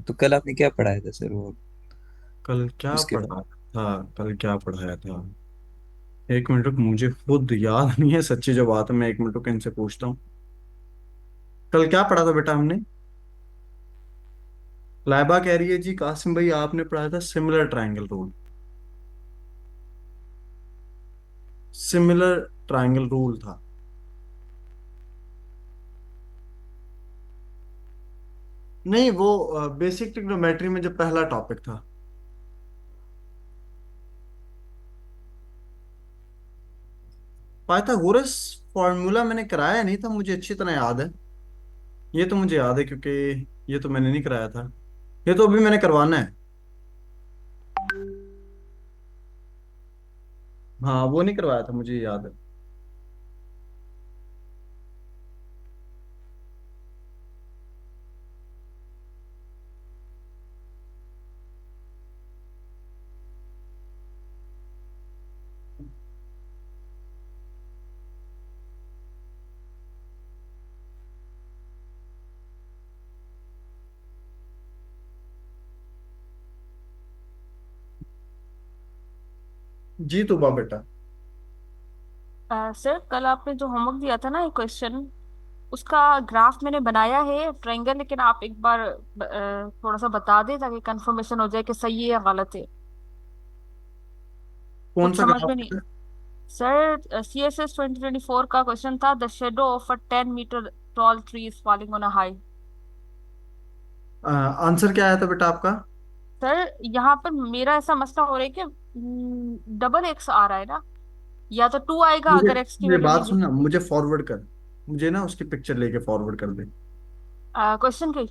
तो कल आपने क्या पढ़ाया था सर वो कल क्या उसके बाद? पढ़ा था? कल क्या पढ़ाया था? एक मिनट रुक, मुझे खुद याद नहीं है सच्ची जो बात है। मैं एक मिनट रुक इनसे पूछता हूँ। कल क्या पढ़ा था बेटा हमने? लाइबा कह रही है जी कासिम भाई आपने पढ़ाया था similar triangle rule. Similar triangle rule था। नहीं, वो बेसिक ट्रिग्नोमेट्री में जो पहला टॉपिक था। पाइथागोरस फॉर्मूला मैंने कराया नहीं था, मुझे अच्छी तरह याद है। ये तो मुझे याद है क्योंकि ये तो मैंने नहीं कराया था। ये तो अभी मैंने करवाना है। हाँ, वो नहीं करवाया था, मुझे याद है। जी तो बा बेटा। सर कल आपने जो होमवर्क दिया था ना एक क्वेश्चन, उसका ग्राफ मैंने बनाया है ट्रायंगल, लेकिन आप एक बार थोड़ा सा बता दें ताकि कंफर्मेशन हो जाए कि सही है या गलत है। कौन कुछ सा समझ में नहीं। ग्राफ? सर CSS 2024 का क्वेश्चन था, the shadow of a 10 metre tall tree is falling on a high. Answer क्या आया था बेटा आपका? सर यहाँ पर मेरा ऐसा मसला हो रहा है कि डबल एक्स आ रहा है ना, या तो 2 आएगा मुझे अगर एक्स की मेरी वैल्यू बात नहीं दी। सुनना, मुझे फॉरवर्ड कर। मुझे ना उसकी पिक्चर लेके फॉरवर्ड कर दे। क्वेश्चन की।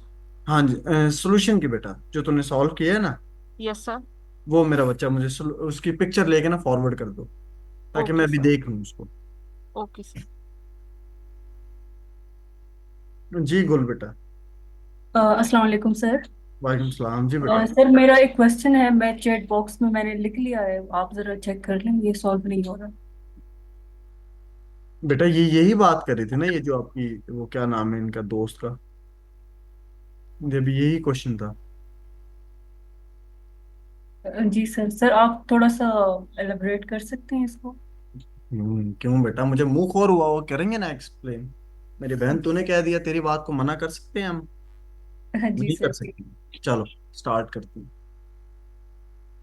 हाँ जी, सॉल्यूशन की बेटा, जो तूने सॉल्व किया है ना, यस सर। वो मेरा बच्चा मुझे उसकी पिक्चर लेके ना फॉरवर्ड कर दो, ताकि ओके मैं भी सर। देख लूँ उसको। Okay sir. जी गुल बेटा। अस्सलाम वालेकुम सर। वालेकुम सलाम जी बेटा। सर मेरा एक क्वेश्चन है, मैं चैट बॉक्स में मैंने लिख लिया है, आप जरा चेक कर लें, ये सॉल्व नहीं हो रहा। बेटा ये यही बात कर रही थी ना, ये जो आपकी वो क्या नाम है इनका दोस्त का, ये भी यही क्वेश्चन था। जी सर, सर आप थोड़ा सा एलाबरेट कर सकते हैं इसको। क्यों बेटा, मुझे मुंह खोर हुआ, वो करेंगे ना एक्सप्लेन। मेरी बहन तूने कह दिया, तेरी बात को मना कर सकते हैं हम? जी नहीं कर सर। सकते। चलो स्टार्ट करते हैं।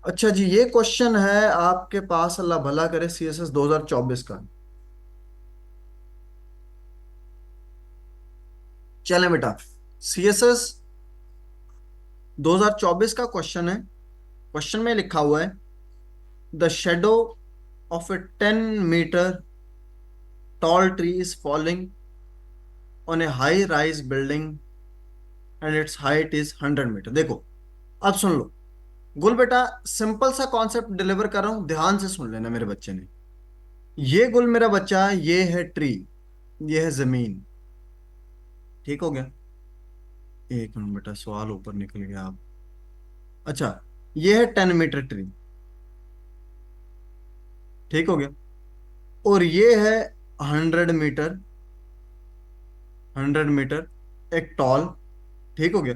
अच्छा जी, ये क्वेश्चन है आपके पास, अल्लाह भला करे, सीएसएस 2024 का। चलें बेटा, सीएसएस 2024 का क्वेश्चन है। क्वेश्चन में लिखा हुआ है, the shadow of a 10 metre tall tree is falling on a high rise building and its height is 100 metre. देखो, अब सुन लो गुल बेटा, सिंपल सा कॉन्सेप्ट डिलीवर कर रहा हूं, ध्यान से सुन लेना मेरे बच्चे ने। ये गुल मेरा बच्चा, ये है ट्री, ये है जमीन। ठीक हो गया? एक मिनट बेटा, सवाल ऊपर निकल गया आप। अच्छा, ये है 10 मीटर ट्री। ठीक हो गया? और ये है 100 मीटर, 100 मीटर एक टॉल। ठीक हो गया?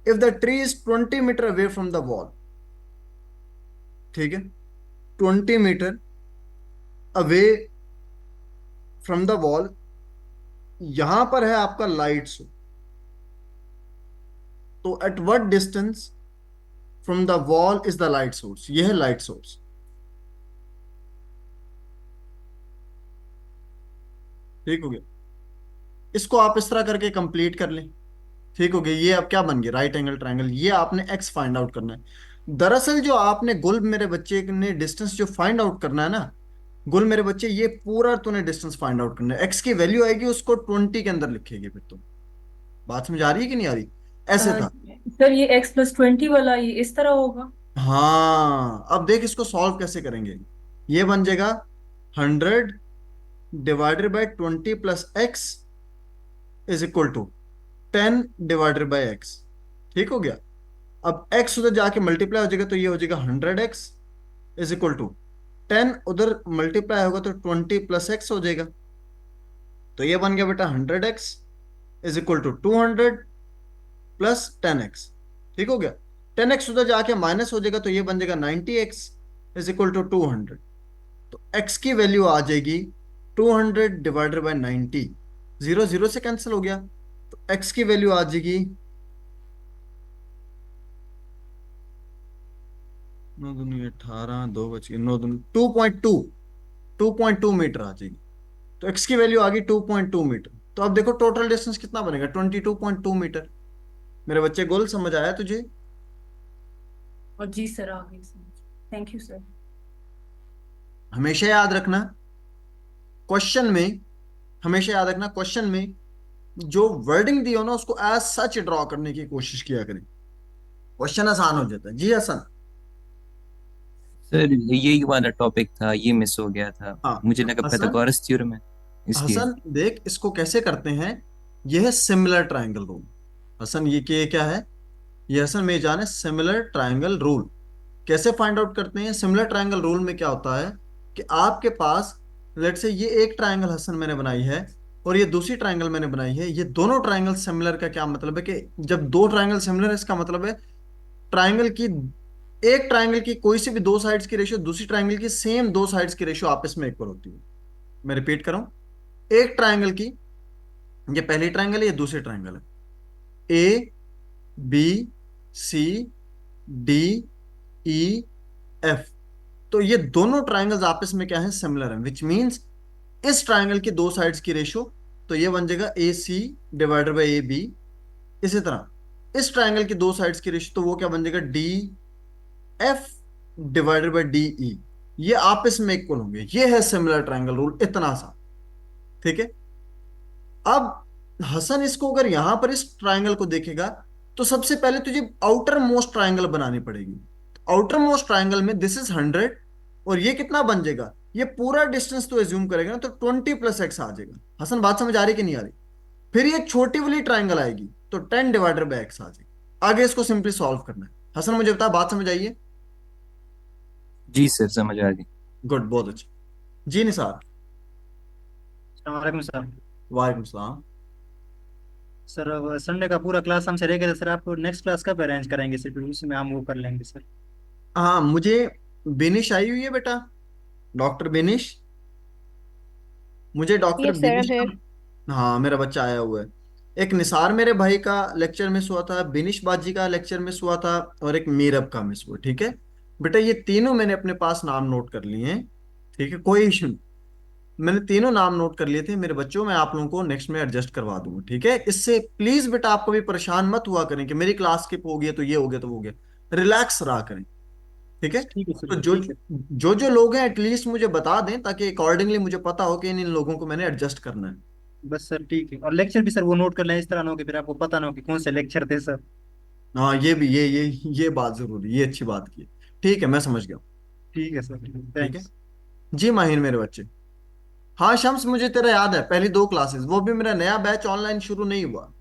If the tree is 20 metre away from the wall, ठीक है, 20 metre away from the wall, यहां पर है आपका लाइट सोर्स। तो at what distance from the wall is the light source? ये है लाइट सोर्स। ठीक हो गया? इसको आप इस तरह करके कंप्लीट कर लें। ठीक हो गया? ये अब क्या बन गया? Right angle triangle. ये आपने एक्स फाइंड आउट करना है। दरअसल जो आपने गुल मेरे बच्चे ने डिस्टेंस जो फाइंड आउट करना है ना, गुल मेरे बच्चे, ये पूरा तूने डिस्टेंस फाइंड आउट करना है। एक्स की वैल्यू आएगी, उसको 20 के अंदर लिखेगी। फिर तो बात समझ आ रही है कि नहीं आ रही? ऐसे था। सर ये x+20 वाला ये इस तरह होगा। हाँ, अब देख इसको सॉल्व कैसे करेंगे। ये बन जाएगा 100 divided by 20 plus x is equal to 10 divided by x. ठीक हो गया? अब x उधर जाके मल्टीप्लाई हो जाएगा, तो ये हो जाएगा 100x इज इक्वल टू 10, उधर मल्टीप्लाई होगा तो 20 प्लस एक्स हो जाएगा। तो ये बन गया बेटा 100x is equal to 200 plus 10x। ठीक हो गया। 10x उधर जाके माइनस हो जाएगा तो ये बन जाएगा 90x इज इक्वल टू 200। तो x की वैल्यू आ जाएगी 200 डिवाइडेड बाय 90। जीरो जीरो से कैंसिल हो गया, तो x की वैल्यू आ जाएगी 9 दूनी 18, 2 बच गए, 9 दूनी 2.2, 2.2 मीटर आ जाएगी। तो x की वैल्यू आ गई 2.2 मीटर। तो अब देखो टोटल डिस्टेंस कितना बनेगा, 22.2 मीटर। मेरे बच्चे गोल समझ आया तुझे? और जी सर, आ गई समझ। Thank you sir. हमेशा याद रखना क्वेश्चन में, हमेशा याद रखना क्वेश्चन में जो वर्डिंग दी हो ना उसको एज सच ड्रॉ करने की कोशिश किया करें, क्वेश्चन आसान हो जाता है। जी हसन। सर यही वाला टॉपिक था, ये मिस हो गया था। हाँ मुझे लगा हसन, पाइथागोरस थ्योरम है, इसलिए। हसन देख इसको कैसे करते हैं। यह है सिमिलर ट्रायंगल रूल। हसन ये क्या है, ये हसन में जाने सिमिलर ट्रायंगल रूल कैसे फाइंड आउट करते हैं। सिमिलर ट्रायंगल रूल में क्या होता है कि आपके पास लेट से ये एक ट्रायंगल हसन मैंने बनाई है और ये दूसरी ट्रायंगल मैंने बनाई है, ये दोनों ट्रायंगल सिमिलर का क्या मतलब है कि जब दो ट्रायंगल सिमिलर है इसका मतलब है ट्रायंगल की, एक ट्रायंगल की कोई सी भी दो साइड्स की रेशियो दूसरी ट्रायंगल की सेम दो साइड्स की रेशियो आपस में इक्वल होती है। मैं रिपीट कर रहा हूं, एक ट्रायंगल की, ये पहली ट्रायंगल है ये दूसरी ट्रायंगल है, A B C D E F, तो ये दोनों ट्रायंगल्स आपस में क्या है, सिमिलर है, विच मींस इस ट्रायंगल की दो साइड्स की रेशियो तो ये बन जाएगा A C divided by A B. इसी तरह इस ट्रायंगल की दो साइड्स की रेशियो तो वो क्या बन जाएगा D F divided by D E, ये आपस में इक्वल होंगे। ये है सिमिलर ट्रायंगल रूल, इतना सा। ठीक है। अब हसन इसको अगर यहां पर इस ट्रायंगल को देखेगा तो सबसे पहले तुझे आउटर मोस्ट ट्रायंगल बनानी पड़ेगी। आउटर मोस्ट ट्रायंगल में दिस इज 100 और ये कितना बन जाएगा, ये पूरा डिस्टेंस तो एज्यूम करेगा ना तो 20 प्लस एक्स आ जाएगा। हसन बात समझ आ रही कि नहीं आ रही? फिर ये छोटी वाली ट्रायंगल आएगी तो 10 डिवाइडेड बाई एक्स आ जाएगी। आगे इसको सिंपली सॉल्व करना है। हसन मुझे बता, बात समझ आई है? जी सर, समझ आ गई। गुड, बहुत अच्छा। जी निसार। वालेकुम सर। वालेकुम सलाम। सर अब संडे का पूरा क्लास हमसे रह गया था सर, आप नेक्स्ट क्लास कब अरेंज करेंगे सर, फिर उसमें हम वो कर लेंगे सर। हाँ मुझे बिनिश आई हुई है बेटा, डॉक्टर बिनिश, मुझे डॉक्टर यस सर, बिनिश है। का, हाँ मेरा बच्चा आया हुआ है। एक निसार मेरे भाई का लेक्चर मिस हुआ था, बिनिश बाजी का लेक्चर मिस हुआ था और एक मीरब का मिस हुआ। ठीक है बेटा, ये तीनों मैंने अपने पास नाम नोट कर लिए हैं। ठीक है, कोई इशू नहीं, मैंने तीनों नाम नोट कर लिए थे मेरे बच्चों, मैं आप लोगों को नेक्स्ट में एडजस्ट करवा दूंगा। ठीक है, इससे प्लीज बेटा आप कभी परेशान मत हुआ करें कि मेरी क्लास स्किप हो गई है तो ये हो गया तो वो हो गया, रिलैक्स रहा करें। ठीक है, ठीक है तो सर, जो ठीक है। जो लोग हैं एटलीस्ट मुझे बता दें ताकि अकॉर्डिंगली मुझे पता हो कि इन इन लोगों को मैंने एडजस्ट करना है। बस सर ठीक है, और लेक्चर भी सर वो नोट कर लें, इस तरह ना हो कि फिर आपको पता ना हो कि कौन से लेक्चर थे सर। हाँ ये भी ये बात जरूरी, ये अच्छी बात की है। ठीक है मैं समझ गया। ठीक है सर, ठीक है थैंक्स। जी माहिर मेरे बच्चे। हाँ शम्स, मुझे तेरा याद है पहली दो क्लासेस, वो भी मेरा नया बैच ऑनलाइन शुरू नहीं हुआ।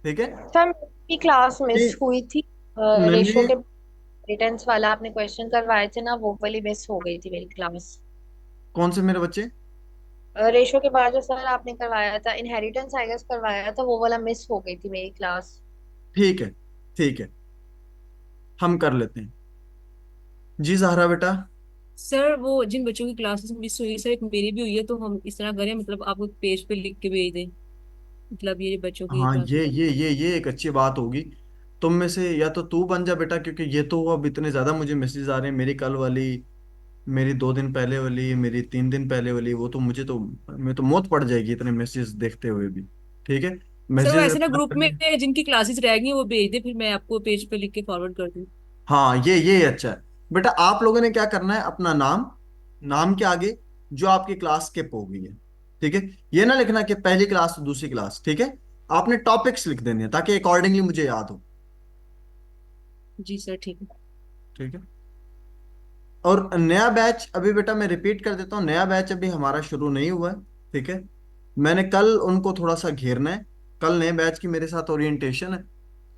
ठीक है। सर मेरी क्लास मिस जी, हुई थी। रेशो मैंने, के रिटर्न्स वाला आपने क्वेश्चन करवाए थे ना, वो वाली मिस हो गई थी मेरी क्लास। कौन से मेरे बच्चे? रेशो के बाद जो सर आपने करवाया था, इनहेरिटेंस आई गेस करवाया था, वो वाला मिस हो गई थी मेरी क्लास। ठीक है, ठीक है, हम कर लेते हैं। जी जहरा बेटा। सर वो जिन बच्चों की क्लासेस मिस हुई सर, एक मेरी भी हुई है, तो हम इस तरह करें, मतलब आपको पेज पे लिख के भेज दें, मतलब ये बच्चों की हाँ क्लास। ये एक अच्छी बात होगी। तुम में से या तो तू बन जा बेटा, क्योंकि ये तो अब इतने ज्यादा मुझे मैसेज आ रहे हैं, मेरी कल वाली, मेरी 2 दिन पहले वाली, मेरी 3 दिन पहले वाली, वो तो मुझे तो, मैं तो मौत पड़ जाएगी इतने मैसेज देखते हुए भी। ठीक है, सर वो मैसेज। ऐसे ना ग्रुप में जिनकी क्लासेस रह गई वो भेज दे, फिर मैं आपको पेज पे लिख के फॉरवर्ड कर दूँ। हाँ ये अच्छा है बेटा। आप लोगों ने क्या करना है, अपना नाम, नाम के आगे जो आपकी क्लास स्किप हो गई है, ठीक है, ये ना लिखना कि पहली क्लास तो दूसरी क्लास। ठीक है, आपने टॉपिक्स लिख देने हैं ताकि अकॉर्डिंगली मुझे याद हो। जी सर, ठीक है। ठीक है, और नया बैच अभी बेटा मैं रिपीट कर देता हूँ, नया बैच अभी हमारा शुरू नहीं हुआ है। ठीक है, मैंने कल उनको थोड़ा सा घेरना है, कल नए बैच की मेरे साथ ओरिएंटेशन है,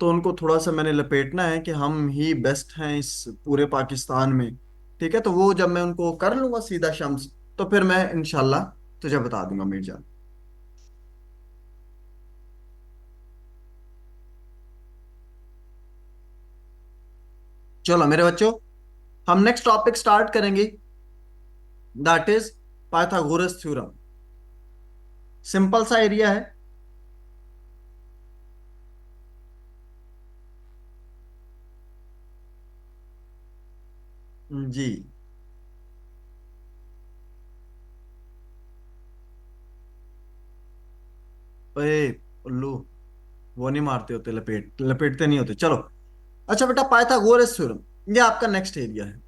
तो उनको थोड़ा सा मैंने लपेटना है कि हम ही बेस्ट हैं इस पूरे पाकिस्तान में। ठीक है, तो वो जब मैं उनको कर लूंगा सीधा शम्स, तो फिर मैं इंशाल्लाह तुझे बता दूंगा मीरजान। चलो मेरे बच्चों, हम नेक्स्ट टॉपिक स्टार्ट करेंगे, that is Pythagoras theorem. Simple सा एरिया है। जी। ओए उल्लू, वो नहीं मारते होते, लपेटते नहीं होते। चलो, अच्छा बेटा, पाइथागोरस थ्योरम ये आपका नेक्स्ट एरिया है।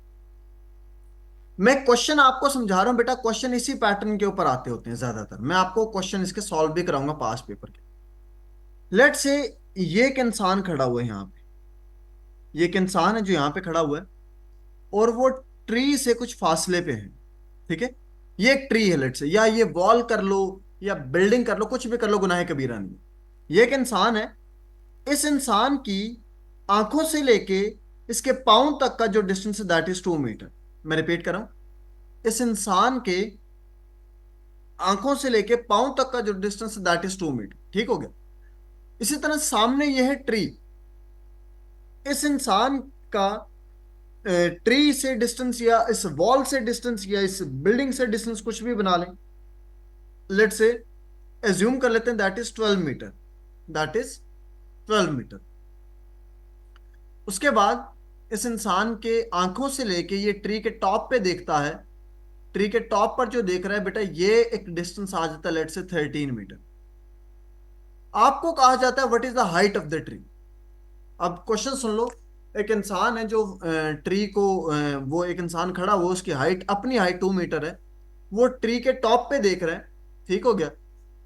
मैं क्वेश्चन आपको समझा रहा हूं बेटा, क्वेश्चन इसी पैटर्न के ऊपर आते होते हैं ज्यादातर। मैं आपको क्वेश्चन इसके सॉल्व भी कराऊंगा पास पेपर के। लेट्स से ये एक इंसान खड़ा हुआ है यहाँ पे, ये एक इंसान है जो यहाँ पे खड़ा हुआ है, और वो ट्री से कुछ फासले पे है। ठीक है, ये एक ट्री है लेट्स से, या ये वॉल कर लो या बिल्डिंग कर लो, कुछ भी कर लो, गुनाह कबीरा नहीं है। ये एक इंसान है। इस इंसान की आंखों से लेके इसके पांव तक का जो डिस्टेंस है दैट इज 2 मीटर। मैं रिपीट कर रहा हूं, इस इंसान के आंखों से लेके पांव तक का जो डिस्टेंस है दैट इज 2 मीटर। ठीक हो गया। इसी तरह सामने यह है ट्री। इस इंसान का ट्री से डिस्टेंस या इस वॉल से डिस्टेंस या इस बिल्डिंग से डिस्टेंस कुछ भी बना लें, लेट्स से एज्यूम कर लेते हैं that is 12 metre, that is 12 metre. उसके बाद इस इंसान के आंखों से लेके ये ट्री के टॉप पे देखता है। ट्री के टॉप पर जो देख रहा है बेटा, ये एक डिस्टेंस आ जाता है लेट्स से 13 मीटर। आपको कहा जाता है what is the height of the tree. अब क्वेश्चन सुन लो। एक इंसान है जो ट्री को वो एक इंसान खड़ा हुआ, उसकी हाइट, अपनी हाइट 2 मीटर है। वो ट्री के टॉप पे देख रहा है। ठीक हो गया।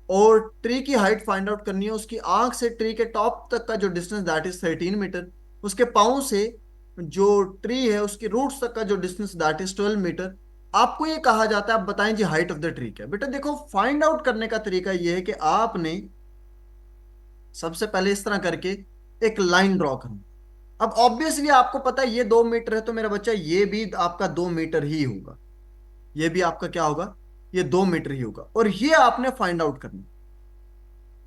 और ट्री की हाइट फाइंड आउट करनी है। उसकी आंख से ट्री के टॉप तक का जो डिस्टेंस दैट इज 13 मीटर। उसके पाँव से जो ट्री है उसकी रूट्स तक का जो डिस्टेंस दैट इज 12 मीटर। आपको ये कहा जाता है, आप बताएं जी हाइट ऑफ द ट्री क्या है। बेटा देखो, फाइंड आउट करने का तरीका ये है कि आपने सबसे पहले इस तरह करके एक लाइन ड्रॉ करना। अब ऑब्वियसली आपको पता है ये 2 मीटर है, तो मेरा बच्चा ये भी आपका 2 मीटर ही होगा। ये भी आपका क्या होगा, ये 2 मीटर ही होगा। और ये आपने फाइंड आउट करना।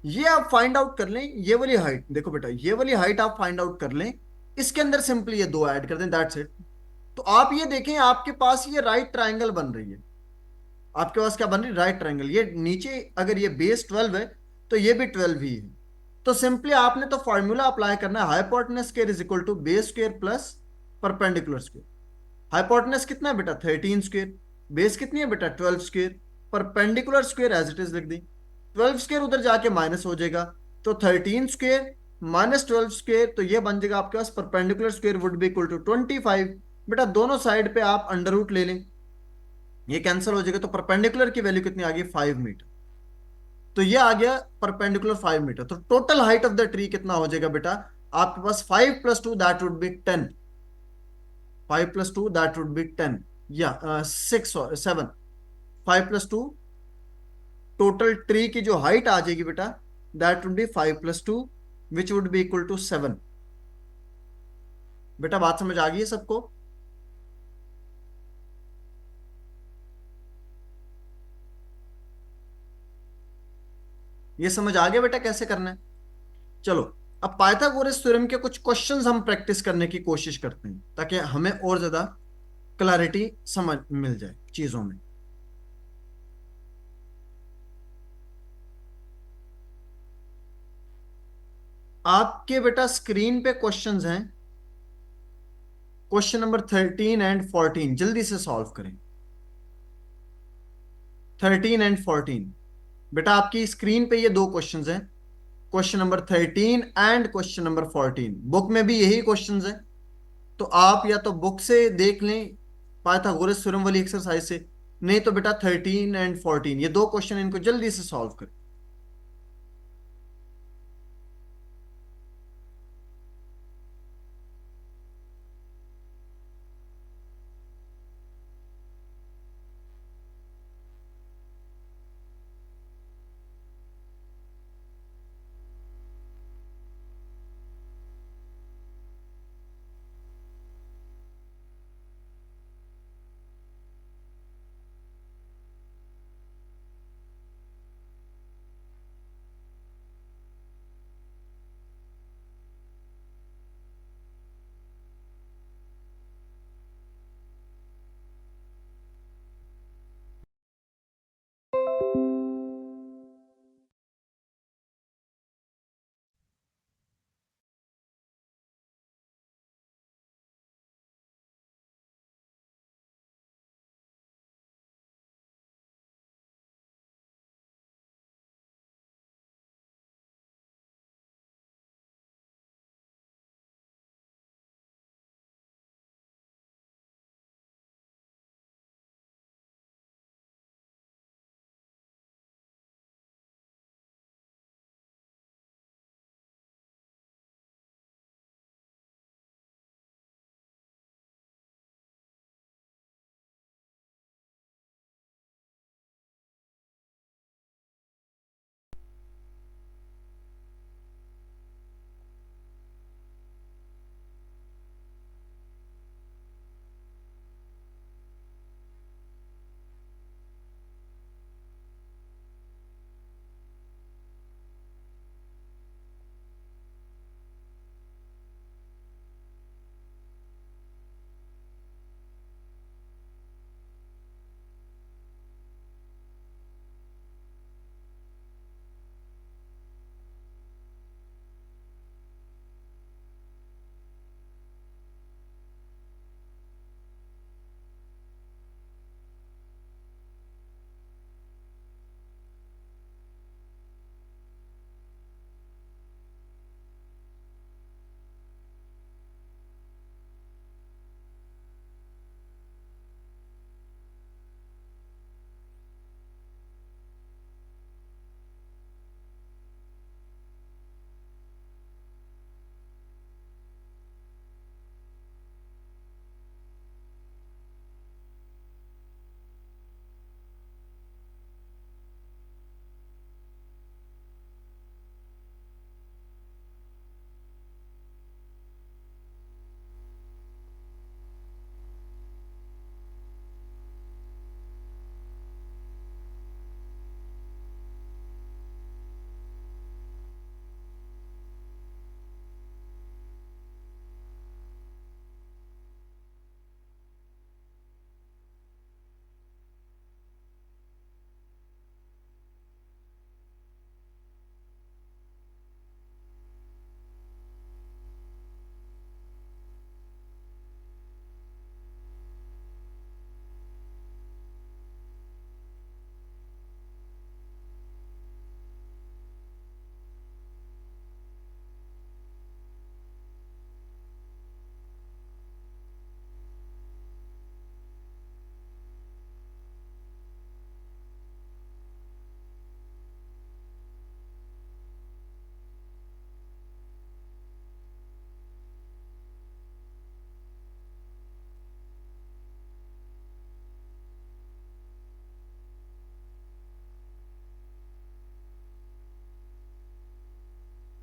ये आप फाइंड आउट कर लें, ये वाली हाइट देखो बेटा, ये वाली हाइट आप फाइंड आउट कर लें। इसके अंदर सिंपली ये दो ऐड कर दें, दैट्स इट। तो आप ये देखें, आपके पास ये राइट ट्राइंगल बन रही है। आपके पास क्या बन रही है, राइट ट्राइंगल। ये नीचे अगर ये बेस 12 है तो ये भी 12 ही है। तो सिंपली आपने तो फॉर्मूला अप्लाई करना है, hypotenuse square is equal to base square plus perpendicular square. Hypotenuse कितना है बेटा, 13 स्क्वायर। बेस कितनी है बेटा, 12 square. Perpendicular square as it is लिख दी। 12 स्क्वायर उधर जाके माइनस हो जाएगा, तो 13 स्क्वायर माइनस 12 स्क्वायर, तो ये बन जाएगा आपके पास perpendicular square would be equal to 25। बेटा दोनों साइड पे आप अंडर रूट ले लें, ये कैंसिल हो जाएगा। तो परपेंडिकुलर की वैल्यू कितनी आ गई, 5 मीटर। तो ये आ गया परपेंडिकुलर 5 मीटर। तो total height of the tree कितना हो जाएगा बेटा, आपके पास 5 + 2 that would B 10। 5 + 2 that would B 10, या 6 और 7। 5 + 2 टोटल ट्री की जो हाइट आ जाएगी बेटा, that would be 5 + 2 which would be equal to 7। बेटा बात समझ आ गई है सबको। ये समझ आ गया बेटा कैसे करना है। चलो, अब पाइथागोरस थ्योरम के कुछ क्वेश्चंस हम प्रैक्टिस करने की कोशिश करते हैं, ताकि हमें और ज्यादा क्लैरिटी समझ मिल जाए चीजों में। आपके बेटा स्क्रीन पे क्वेश्चंस हैं, क्वेश्चन नंबर 13 एंड 14 जल्दी से सॉल्व करें। 13 एंड 14 बेटा आपकी स्क्रीन पे ये दो क्वेश्चंस हैं, question number 13 and question number 14। Book में भी यही क्वेश्चंस हैं, तो आप या तो बुक से देख लें पाइथागोरस थ्योरम वाली एक्सरसाइज से, नहीं तो बेटा 13 एंड 14 ये दो क्वेश्चन, इनको जल्दी से सॉल्व करें।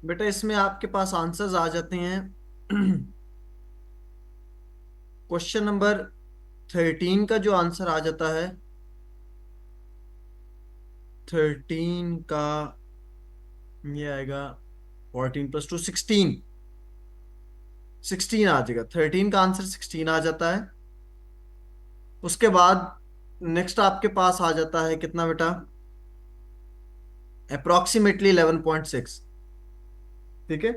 बेटा इसमें आपके पास आंसर्स आ जाते हैं। क्वेश्चन नंबर 13 का जो आंसर आ जाता है, 13 का ये आएगा 14 + 2 16। 16 आ जाएगा, 13 का आंसर 16 आ जाता है। उसके बाद नेक्स्ट आपके पास आ जाता है कितना बेटा, अप्रोक्सीमेटली 11.6। ठीक है,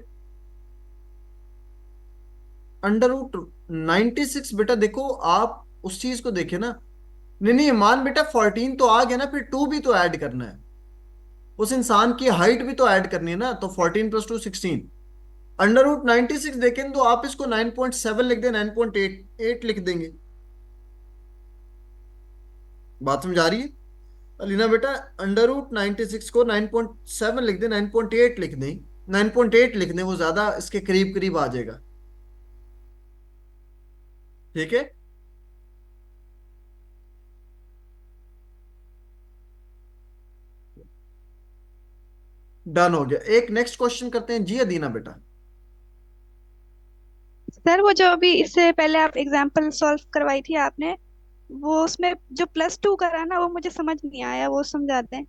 √96 बेटा देखो आप उस चीज को देखे ना। नहीं नहीं, मान बेटा 14 तो आ गया ना, फिर 2 भी तो ऐड करना है, उस इंसान की हाइट भी तो ऐड करनी है ना, तो 14 + 2 16। √96 देखें तो आप इसको 9.7 लिख दें, 9.8 लिख देंगे। बात समझ आ रही है अलीना बेटा? √96 को 9.7 लिख दें, 9.8 लिख दें, 9.8 लिख दें, वो ज्यादा इसके करीब करीब आ जाएगा। ठीक है, डन हो गया। एक नेक्स्ट क्वेश्चन करते हैं जी अदीना बेटा। सर वो जो अभी इससे पहले आप एग्जाम्पल सॉल्व करवाई थी आपने, वो उसमें जो +2 करा ना वो मुझे समझ नहीं आया, वो समझाते हैं।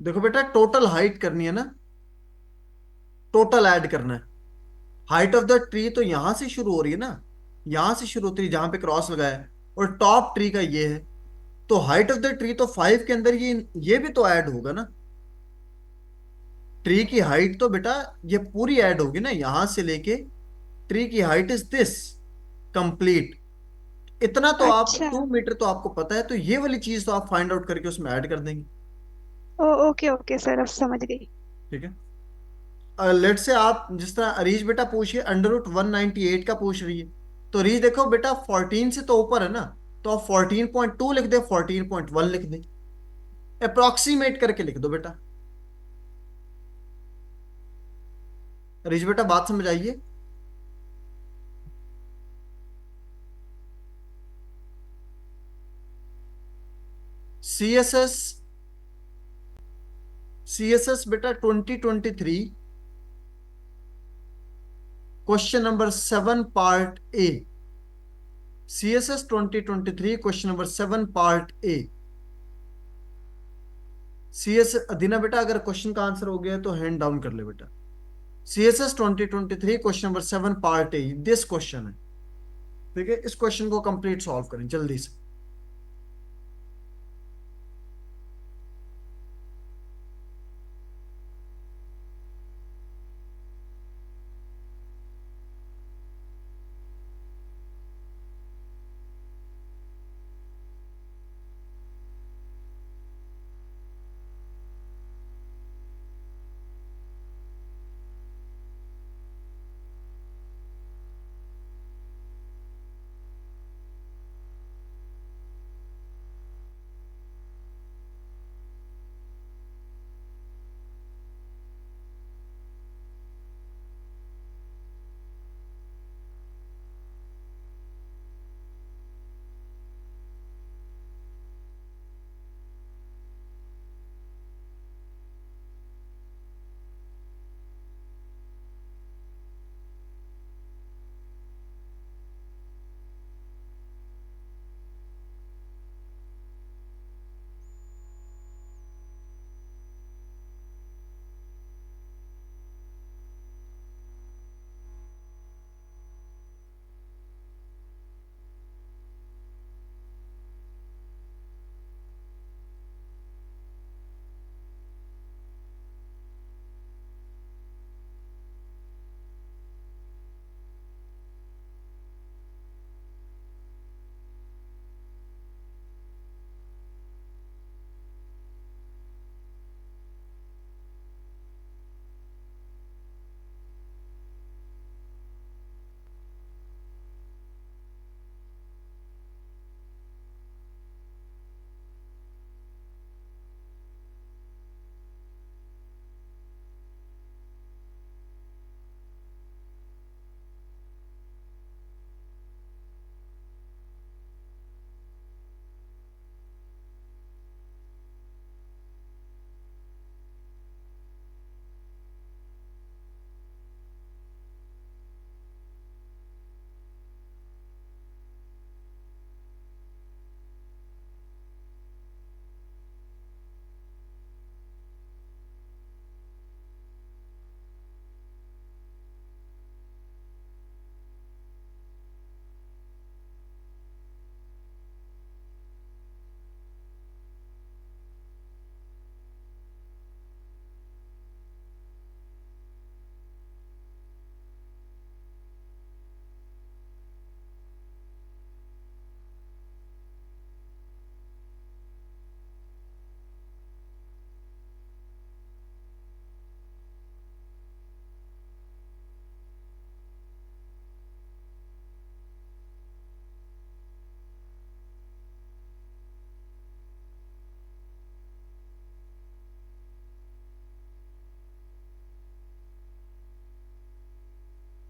देखो बेटा टोटल हाइट करनी है ना, टोटल ऐड करना है। हाइट ऑफ द ट्री तो यहां से शुरू हो रही है ना, यहां से शुरू होती है जहां पे क्रॉस लगाया है, और टॉप ट्री का ये है, तो हाइट ऑफ द ट्री तो 5 के अंदर ये भी तो ऐड होगा ना। ट्री की हाइट तो बेटा ये पूरी ऐड होगी ना, यहां से लेके ट्री की हाइट इज दिस कंप्लीट। इतना तो आप अच्छा। 2 मीटर तो आपको पता है, तो ये वाली चीज तो आप फाइंड आउट करके उसमें ऐड कर देंगे। ओ ओके ओके सर, अब समझ गई। ठीक है, लेट से आप जिस तरह अरीज बेटा पूछिए √198 का पूछ रही है, तो अरीज देखो बेटा 14 से तो ऊपर है ना, तो आप 14.2 लिख दे, 14.1 लिख दे, अप्रोक्सीमेट करके लिख दो बेटा। अरीज बेटा बात समझ आइए? CSS, CSS बेटा 2023 question number 7 part A. CSS 2023 question number 7 part A. CS अदीना बेटा अगर क्वेश्चन का आंसर हो गया तो हैंड डाउन कर ले बेटा। CSS 2023 question number 7 part A, this question है। ठीक है, इस क्वेश्चन को कंप्लीट सॉल्व करें जल्दी से।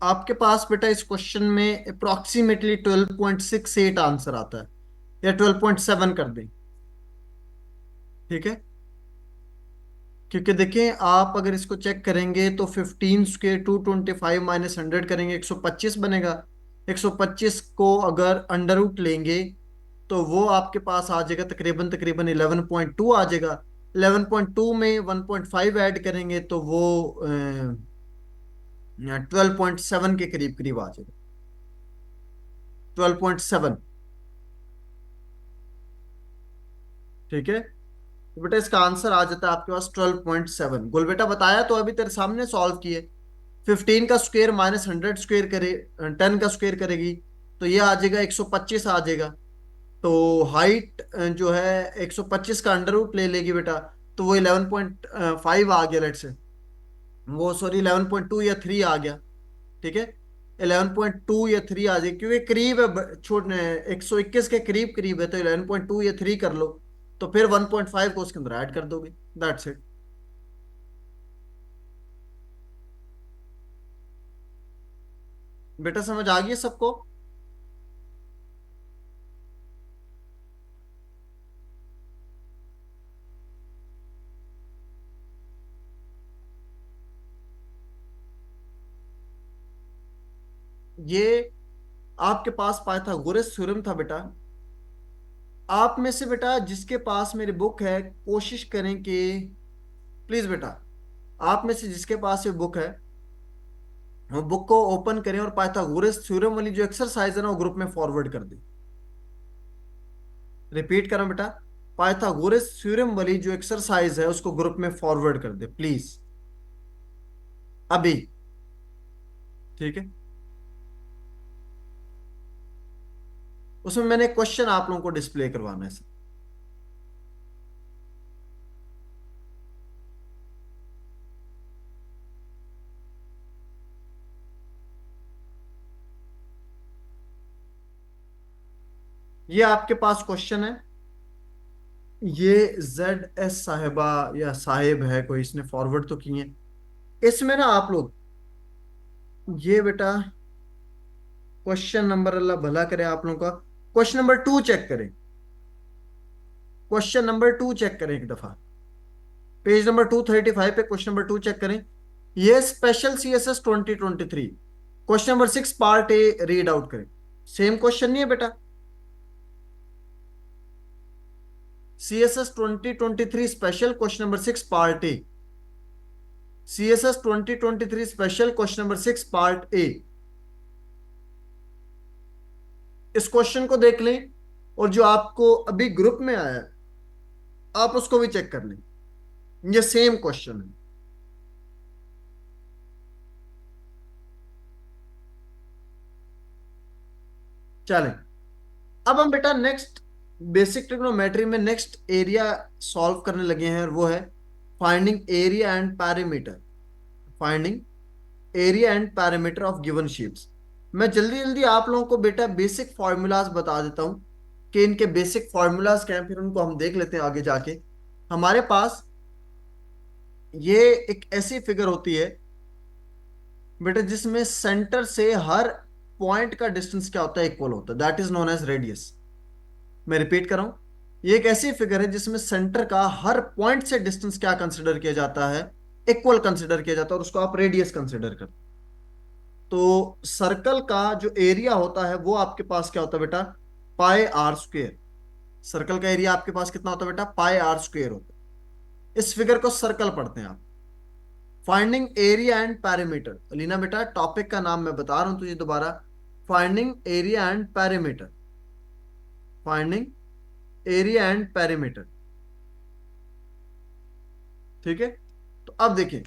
आपके पास बेटा इस क्वेश्चन में अप्रोक्सीमेटली 12.68 आंसर आता है, या 12.7 कर दें, ठीक है। क्योंकि देखें, आप अगर इसको चेक करेंगे तो 15 स्क्वेयर 225 माइनस 100 करेंगे 125 बनेगा। 125 को अगर अंडर रूट लेंगे तो वो आपके पास आ जाएगा तकरीबन तकरीबन 11.2 आ जाएगा। 11.2 में 1.5 ऐड करेंगे तो वो 12.7 के करीब करीब आ जाएगा। 12.7, ठीक है। तो बेटा इसका आंसर आ जाता है आपके पास 12.7। गुल बेटा बताया तो अभी तेरे सामने सॉल्व किए। 15 का स्क्वायर माइनस 100 स्क्वायर करे, 10 का स्क्वायर करेगी तो ये आ जाएगा 125 आ जाएगा। तो हाइट जो है 125 का अंडर रूट ले लेगी बेटा, तो वो 11.5 आ गया, लेट से वो सॉरी 11.2 या 3 आ गया, ठीक है। 11.2 या 3 आ जाए, क्योंकि करीब है, छोड़ने 121 के करीब करीब है, तो 11.2 या 3 कर लो, तो फिर 1.5 को उसके अंदर ऐड कर दोगे, दैट्स इट। बेटा समझ आ गई सबको? ये आपके पास पाइथागोरस थ्योरम था बेटा। आप में से बेटा जिसके पास मेरी बुक है, कोशिश करें कि प्लीज बेटा, आप में से जिसके पास ये बुक है वो बुक को ओपन करें और पाइथागोरस थ्योरम वाली जो एक्सरसाइज है ना वो ग्रुप में फॉरवर्ड कर दें। रिपीट करें बेटा, पाइथागोरस थ्योरम वाली जो एक्सरसाइज है उसको ग्रुप में फॉरवर्ड कर दे प्लीज, अभी, ठीक है। उसमें मैंने क्वेश्चन आप लोगों को डिस्प्ले करवाना है सर। ये आपके पास क्वेश्चन है, ये ZS साहिबा या साहिब है कोई, इसने फॉरवर्ड तो किए। इसमें ना आप लोग ये बेटा क्वेश्चन नंबर, अल्लाह भला करे आप लोगों का, क्वेश्चन नंबर 2 चेक करें। क्वेश्चन नंबर 2 चेक करें एक दफा, पेज नंबर 235 पे क्वेश्चन नंबर 2 चेक करें। ये special CSS 2023 question number 6 part A read out करें। सेम क्वेश्चन नहीं है बेटा? CSS 2023 special question number 6 part A, CSS 2023 special question number 6 part A. इस क्वेश्चन को देख लें और जो आपको अभी ग्रुप में आया है आप उसको भी चेक कर लें, ये सेम क्वेश्चन है। चलें, अब हम बेटा नेक्स्ट बेसिक ट्रिग्नोमेट्री में नेक्स्ट एरिया सॉल्व करने लगे हैं, और वो है finding area and parameter, finding area and parameter of given sheets. मैं जल्दी जल्दी आप लोगों को बेटा बेसिक फॉर्मूलाज बता देता हूं कि इनके बेसिक फॉर्मूलाज क्या हैं, फिर उनको हम देख लेते हैं आगे जाके। हमारे पास ये एक ऐसी फिगर होती है बेटा जिसमें सेंटर से हर पॉइंट का डिस्टेंस क्या होता है, इक्वल होता है, that is known as radius. मैं रिपीट कर रहा हूं, ये एक ऐसी फिगर है जिसमें सेंटर का हर पॉइंट से डिस्टेंस क्या कंसिडर किया जाता है, इक्वल कंसिडर किया जाता है, और उसको आप रेडियस कंसिडर करते हैं। तो सर्कल का जो एरिया होता है वो आपके पास क्या होता है बेटा, पाई आर स्क्वेयर। सर्कल का एरिया आपके पास कितना होता है बेटा, पाई आर स्क्वेयर होता है। इस फिगर को सर्कल पढ़ते हैं आप। Finding area and parameter, Alina बेटा टॉपिक का नाम मैं बता रहा हूं तुझे दोबारा, finding area and parameter, finding area and parameter, ठीक है। तो अब देखिए,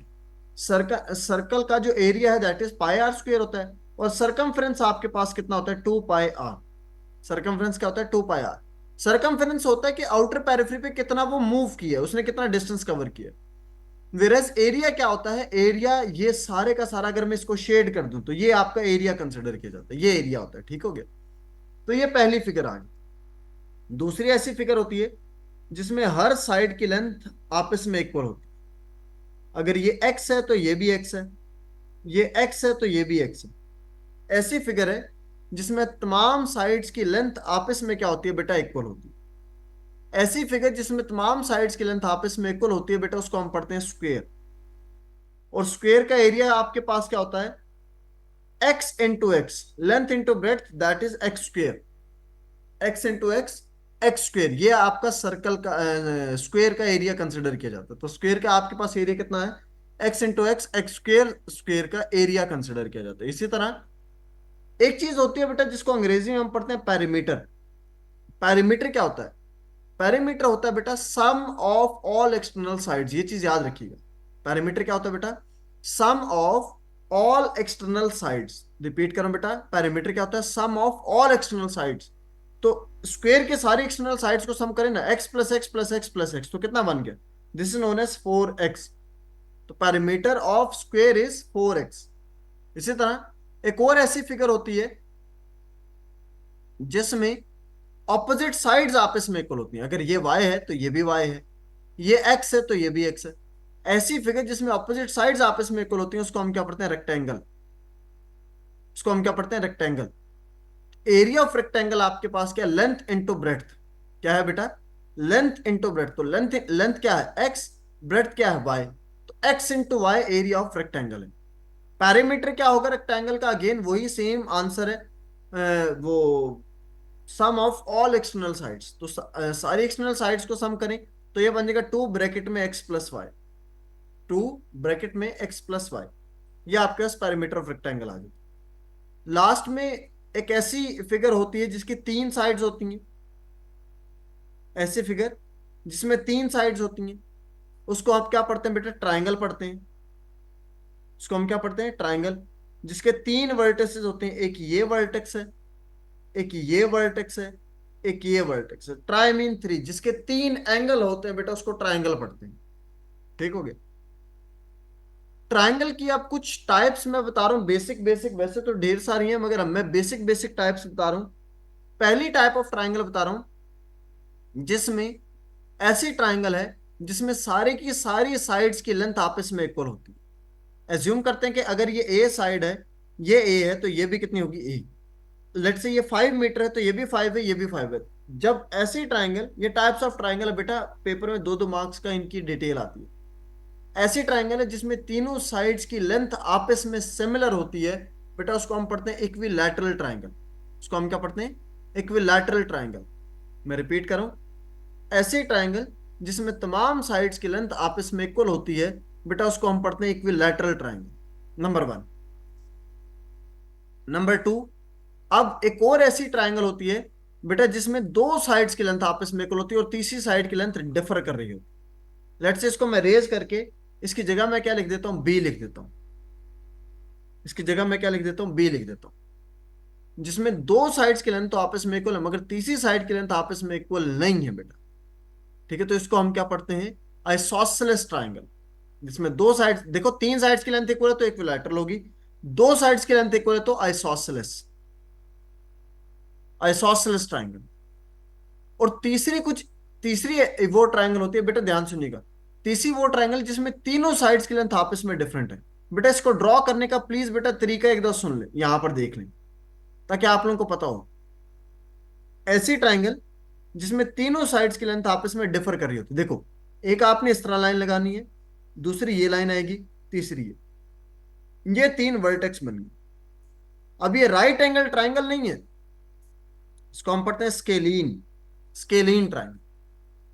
सर्कल का जो एरिया है that is pi r square होता है, और सरकमफ्रेंस आपके पास कितना होता है, 2 पाई आर। सरकमफ्रेंस क्या होता है, 2 पाई आर। सरकमफ्रेंस होता है कि आउटर पेरिफेरी पे कितना वो मूव किया, उसने कितना डिस्टेंस कवर किया। वेरस एरिया क्या होता है, एरिया ये सारे का सारा, अगर मैं इसको शेड कर दूं तो ये आपका एरिया कंसिडर किया जाता है, ये एरिया होता है, ठीक हो गया। तो ये पहली फिगर आ गई। दूसरी ऐसी फिगर होती है जिसमें हर साइड की लेंथ आपस में इक्वल होती है। अगर ये x है तो ये भी x है, ये x है तो ये भी x है, ऐसी फिगर है जिसमें तमाम साइड्स की लेंथ आपस में क्या होती है बेटा, इक्वल होती है। ऐसी फिगर जिसमें तमाम साइड्स की लेंथ आपस में इक्वल होती है बेटा, उसको हम पढ़ते हैं स्क्वेयर। और स्क्वेयर का एरिया आपके पास क्या होता है, x into x, length into breadth, that is x square. X into x, x square, ये आपका सर्कल का स्क्वेयर का एरिया कंसिडर किया जाता है। तो स्क्वेयर का आपके पास एरिया कितना है, x into x, x square, square का एरिया कंसिडर किया जाता है। इसी तरह एक चीज होती है बेटा जिसको अंग्रेजी में हम पढ़ते हैं पैरीमीटर। पैरीमीटर क्या होता है, पैरीमीटर होता है बेटा sum of all external sides, ये चीज याद रखिएगा। पैरीमीटर क्या होता है बेटा, sum of all external sides. Repeat करो बेटा, पैरीमीटर क्या होता है, sum of all external sides. तो स्क्वायर के सारे एक्सटर्नल साइड्स को सम करें ना, x plus x plus x plus x, तो कितना बन गया, this is known as 4x। तो perimeter of square is 4x। इसी तरह एक और ऐसी फिगर होती है जिसमें ऑपोजिट साइड्स आपस में इक्वल होती हैं। अगर ये y है तो ये भी y है, ये x है तो ये भी x है। ऐसी फिगर जिसमें ऑपोजिट साइड्स आपस में इक्वल होती हैं उसको हम क्या पढ़ते हैं, रेक्टेंगल। उसको हम क्या पढ़ते हैं, रेक्टेंगल। एरिया ऑफ रेक्टेंगल आपके पास क्या, लेंथ इंटू ब्रेड्थ। क्या है बेटा, लेंथ इंटू ब्रेड्थ। तो लेंथ लेंथ क्या है x, ब्रेड्थ क्या है y, तो x into y area of rectangle है। पैरीमीटर क्या होगा रेक्टेंगल का, अगेन वही सेम आंसर है, वो सम ऑफ ऑल एक्सटर्नल साइड्स। तो सारी एक्सटर्नल साइड्स को सम करें तो ये बन जाएगा 2 ब्रैकेट में x प्लस वाई, 2 ब्रैकेट में x प्लस वाई। ये आपके पास पैरीमीटर ऑफ रेक्टेंगल आ गया। लास्ट में एक ऐसी फिगर होती है जिसकी 3 साइड्स होती हैं। ऐसी फिगर जिसमें 3 साइड्स होती हैं उसको आप क्या पढ़ते हैं बेटा, ट्राइंगल पढ़ते हैं। उसको हम क्या पढ़ते हैं, ट्राइंगल। जिसके 3 वर्टेक्सेस होते हैं, एक ये वर्टेक्स है, एक ये वर्टेक्स है, एक ये वर्टेक्स है। ट्राई मीन 3, जिसके 3 एंगल होते हैं बेटा उसको ट्राइंगल पढ़ते हैं। ठीक हो गया। ट्राइंगल की आप कुछ टाइप्स मैं बता रहा हूं, बेसिक बेसिक, वैसे तो ढेर सारी हैं मगर मैं बेसिक बेसिक टाइप्स बता रहा हूं। पहली टाइप ऑफ ट्राइंगल बता रहा हूं जिसमें ऐसी ट्राइंगल है जिसमें सारे की सारी साइड्स की लेंथ आपस में इक्वल होती है। एज्यूम करते हैं कि अगर ये ए साइड है, ये ए है, तो ये भी कितनी होगी, ए। लेट्स से ये 5 मीटर है तो ये भी 5 है, ये भी 5 है। जब ऐसी ट्राइंगल, ये टाइप्स ऑफ ट्राइंगल है बेटा, पेपर में 2-2 मार्क्स का इनकी डिटेल आती है। ऐसी ट्राइंगल है जिसमें तीनों साइड्स की लेंथ आपस में सिमिलर होती है बेटा, उसको हम पढ़ते हैं इक्विलैटरल ट्राइंगल। उसको हम क्या पढ़ते हैं, इक्विलैटरल ट्राइंगल। मैं रिपीट करूं, ऐसी ट्राइंगल जिसमें तमाम साइड्स की लेंथ आपस में इक्वल होती है बेटा, उसको हम पढ़ते हैं इक्विलैटरल ट्राइंगल। नंबर 1। नंबर 2, अब एक और ऐसी ट्राइंगल होती है बेटा जिसमें 2 साइड्स की लेंथ आपस में इक्वल होती है और तीसरी साइड की लेंथ डिफर कर रही होती। लेट्स से इसको मैं रेज करके इसकी जगह मैं क्या लिख देता हूं, बी लिख देता हूं। इसकी जगह मैं क्या लिख देता हूं, बी लिख देता हूं। जिसमें 2 साइड्स की लेंथ तो आपस में इक्वल है मगर तीसरी साइड की लेंथ आपस में इक्वल नहीं है बेटा। ठीक है, तो इसको हम क्या पढ़ते हैं, आइसोसेलेस ट्राइंगल। जिसमें 2 साइड, देखो 3 साइड्स की लेंथ इक्वल है तो इक्विलैटरल होगी, 2 साइड्स की लेंथ इक्वल है तो आइसोसेलेस, आइसोसेलेस ट्राइंगल। और तीसरी वो ट्राइंगल होती है बेटा, ध्यान सुनिएगा, तीसरी वो ट्राइंगल जिसमें तीनों साइड्स की लेंथ आपस में डिफरेंट है। बेटा इसको ड्रॉ करने का प्लीज बेटा तरीका एक दो सुन ले, यहां पर देख लें ताकि आप लोगों को पता हो। ऐसी ट्राइंगल जिसमें तीनों साइड्स की लेंथ आपस में डिफर कर रही होती, देखो एक आपने इस तरह लाइन लगानी है, दूसरी ये लाइन आएगी, तीसरी ये 3 वर्टेक्स बन गई। अब ये राइट एंगल ट्राइंगल नहीं है, इसको हम पढ़ते हैं स्केलीन, स्केलीन ट्राइंगल।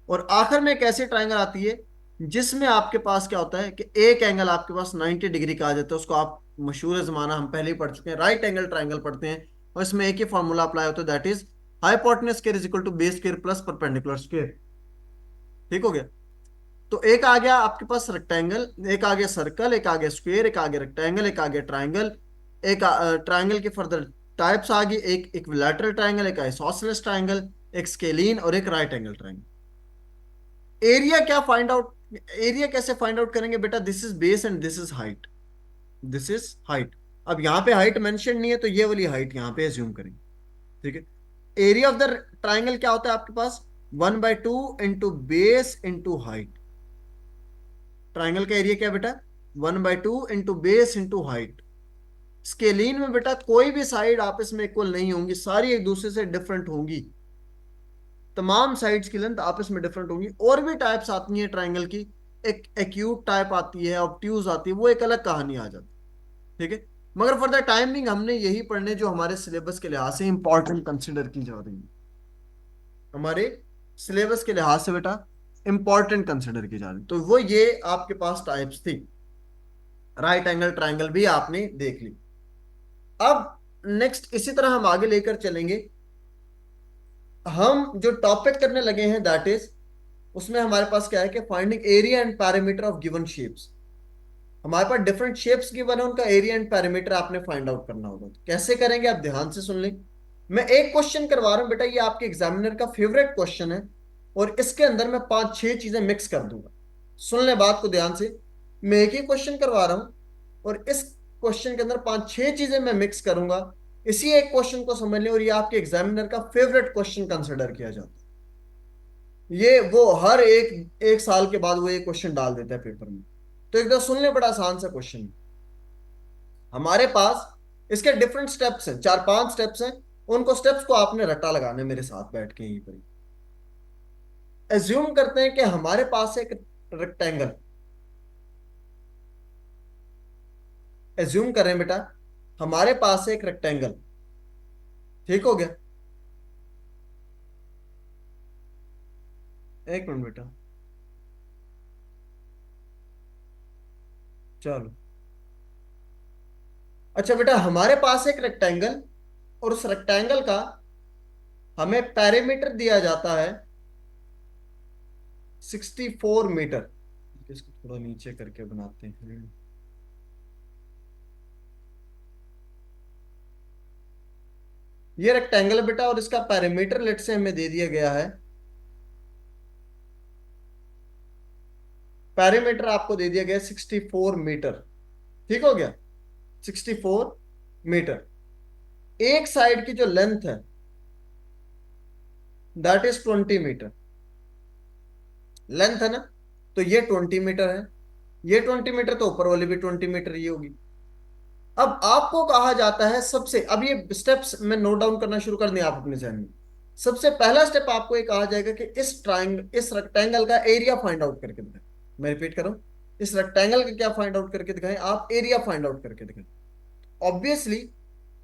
और आखिर में एक ऐसी ट्राइंगल आती है जिसमें आपके पास क्या होता है कि एक एंगल आपके पास 90 डिग्री का आ जाता है, उसको आप मशहूर जमाना हम पहले ही पढ़ चुके हैं, राइट एंगल ट्राइंगल पढ़ते हैं। और इसमें एक ही फॉर्मूला अप्लाई होता है, that is hypotenuse square is equal to base square plus perpendicular square. ठीक हो गया। तो एक आ गया आपके पास रेक्टेंगल, एक आ गया सर्कल, एक आ गया स्क्वायर, एक आ गया रेक्टेंगल, एक आ गया ट्राइंगल। एक ट्राइंगल की फर्दर टाइप्स आ गई, एक इक्विलैटरल ट्राइंगल, एक आइसोसेलेस ट्राइंगल, एक स्केलीन और एक राइट एंगल ट्राइंगल। एरिया क्या फाइंड आउट, एरिया कैसे फाइंड आउट करेंगे बेटा, this is base and this is height, this is height. अब यहां पे हाइट मेंशन नहीं है तो ये वाली हाइट यहां पे एज्यूम करेंगे। ठीक है, एरिया ऑफ द ट्राइंगल क्या होता है आपके पास, 1/2 into base into height. Triangle का एरिया क्या बेटा, 1/2 into base into height. Scalene में बेटा कोई भी साइड आपस में इक्वल नहीं होंगी, सारी एक दूसरे से डिफरेंट होंगी, तमाम साइड्स की लेंथ आपस में डिफरेंट होंगी। और भी टाइप्स आती हैं ट्राइंगल की, एक एक्यूट टाइप आती है, ऑब्ट्यूज आती है, वो एक अलग कहानी आ जाती है, ठीक है। मगर फॉर द टाइमिंग हमने यही पढ़ने जो हमारे सिलेबस के लिहाज से इंपॉर्टेंट कंसिडर की जा रही है, हमारे सिलेबस के लिहाज से बेटा इंपॉर्टेंट कंसिडर की जा रही, तो वो ये आपके पास टाइप्स थी। राइट एंगल ट्राइंगल भी आपने देख ली। अब नेक्स्ट इसी तरह हम आगे लेकर चलेंगे। हम जो टॉपिक करने लगे हैं दैट इज, उसमें हमारे पास क्या है कि finding area and parameter of given shapes. हमारे पास डिफरेंट शेप्स गिवन है, उनका एरिया एंड पैरामीटर आपने फाइंड आउट करना होगा। तो कैसे करेंगे आप ध्यान से सुन लें। मैं एक क्वेश्चन करवा रहा हूं बेटा, ये आपके एग्जामिनर का फेवरेट क्वेश्चन है, और इसके अंदर मैं 5-6 चीजें मिक्स कर दूंगा। सुन ले बात को ध्यान से, मैं एक ही क्वेश्चन करवा रहा हूं और इस क्वेश्चन के अंदर 5-6 चीजें मैं मिक्स करूंगा। इसी एक क्वेश्चन को समझ लें, और ये आपके एग्जामिनर का फेवरेट क्वेश्चन कंसिडर किया जाता है। ये वो हर एक एक साल के बाद वो ये क्वेश्चन डाल देता है पेपर में। तो एक बार सुन ले, बड़ा आसान सा क्वेश्चन है। हमारे पास इसके डिफरेंट स्टेप्स हैं, 4-5 स्टेप्स हैं, उनको स्टेप्स को आपने रट्टा लगाना है मेरे साथ बैठ के यहीं पर। एज्यूम करते हैं कि हमारे पास एक रेक्टेंगल, एज्यूम करें बेटा हमारे पास एक रेक्टेंगल, ठीक हो गया। एक मिनट बेटा, चलो अच्छा बेटा, हमारे पास एक रेक्टेंगल, और उस रेक्टेंगल का हमें पैरामीटर दिया जाता है 64 मीटर। इसको थोड़ा नीचे करके बनाते हैं। ये रेक्टेंगल बेटा, और इसका पैरामीटर लेट से हमें दे दिया गया है, पैरामीटर आपको दे दिया गया 64 मीटर, ठीक हो गया। 64 मीटर। एक साइड की जो लेंथ है दैट इज 20 मीटर, लेंथ है ना, तो ये 20 मीटर है, ये 20 मीटर, तो ऊपर वाली भी 20 मीटर ये होगी। अब आपको कहा जाता है सबसे, अब ये स्टेप्स में नोट डाउन करना शुरू कर दें आप अपने जहन में। सबसे पहला स्टेप आपको ये कहा जाएगा कि इस रेक्टेंगल का एरिया फाइंड आउट करके दिखाएं। मैं रिपीट करूं, इस रेक्टेंगल का क्या फाइंड आउट करके दिखाएं आप, एरिया फाइंड आउट करके दिखाएं। ऑब्वियसली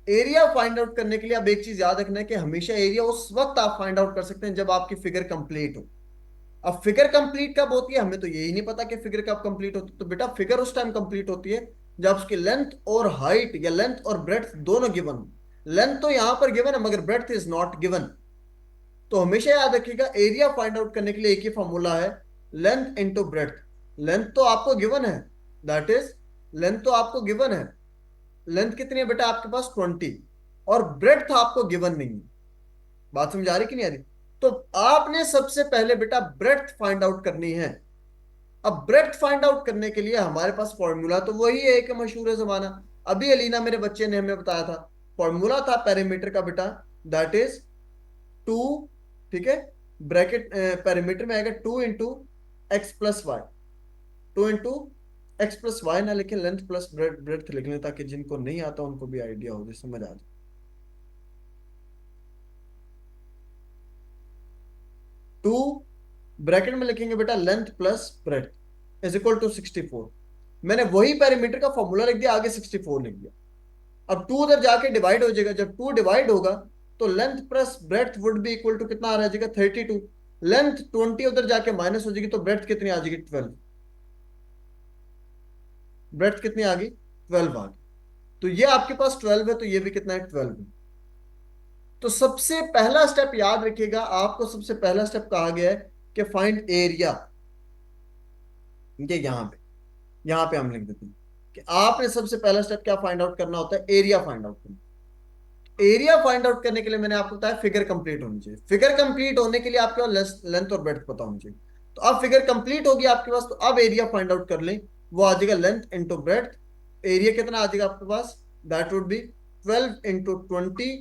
एरिया फाइंड आउट करने के लिए अब एक चीज याद रखना है कि हमेशा एरिया उस वक्त आप फाइंड आउट कर सकते हैं जब आपकी फिगर कंप्लीट हो। अब फिगर कंप्लीट कब होती है, हमें तो यही नहीं पता कि फिगर कब कंप्लीट होती है। तो बेटा फिगर उस टाइम कंप्लीट होती है जब उसकी लेंथ और हाइट, या लेंथ और ब्रेड्थ दोनों गिवन हो। लेंथ तो यहां पर गिवन है मगर ब्रेड्थ इज नॉट गिवन। तो हमेशा याद रखिएगा एरिया फाइंड आउट करने के लिए एक ही फॉर्मूला है, लेंथ इंटू ब्रेड्थ। लेंथ तो आपको गिवन है, दैट इज लेंथ तो आपको गिवन है, लेंथ कितनी है बेटा आपके पास 20, और ब्रेड्थ आपको गिवन नहीं है। बात समझ आ रही कि नहीं आ रही। तो आपने सबसे पहले बेटा ब्रेड्थ फाइंड आउट करनी है। अब ब्रेड्थ फाइंड आउट करने के लिए हमारे पास फॉर्मूला तो वही है एक मशहूर जमाना, अभी अलीना मेरे बच्चे ने हमें बताया था। फॉर्मूला था पेरीमीटर का बेटा, दैट इज 2, ठीक है, ब्रैकेट पेरीमीटर में आएगा 2 into x plus y, 2 into x plus y ना लिखें, लेंथ प्लस ब्रेड्थ लिख लें ताकि जिनको नहीं आता उनको भी आइडिया हो जाए, समझ आ जाए। 2 ब्रैकेट में लिखेंगे बेटा length plus breadth is equal to 64। मैंने वही पैरामीटर का फॉर्मूला लिख दिया, आगे 64 लिख दिया। अब 2 उधर जाके डिवाइड हो जाएगा, जब 2 डिवाइड होगा तो length plus breadth would be equal to कितना आ रहा जाएगा 32। लेंथ 20 उधर जाके माइनस हो जाएगी तो ब्रेड्थ कितनी आ जाएगी 12। ब्रेड्थ कितनी आ गई 12 आ गई। तो ये आपके पास 12 है, तो ये भी कितना है 12 है। तो सबसे पहला स्टेप याद रखिएगा, आपको सबसे पहला स्टेप कहा गया है कि फाइंड एरिया। ये यहां पे हम लिख देते हैं कि आपने सबसे पहला स्टेप क्या फाइंड आउट करना होता है, एरिया फाइंड आउट करना। एरिया फाइंड आउट करने के लिए मैंने आपको बताया फिगर कंप्लीट होनी चाहिए। फिगर कंप्लीट होने के लिए आपके पास लेंथ और ब्रेड्थ पता होनी चाहिए। तो अब फिगर कंप्लीट होगी आपके पास, तो अब एरिया फाइंड आउट कर लें, वो आ जाएगा लेंथ इंटू ब्रेड्थ। एरिया कितना आ जाएगा आपके पास, दैट वुड बी 12 इंटू 20,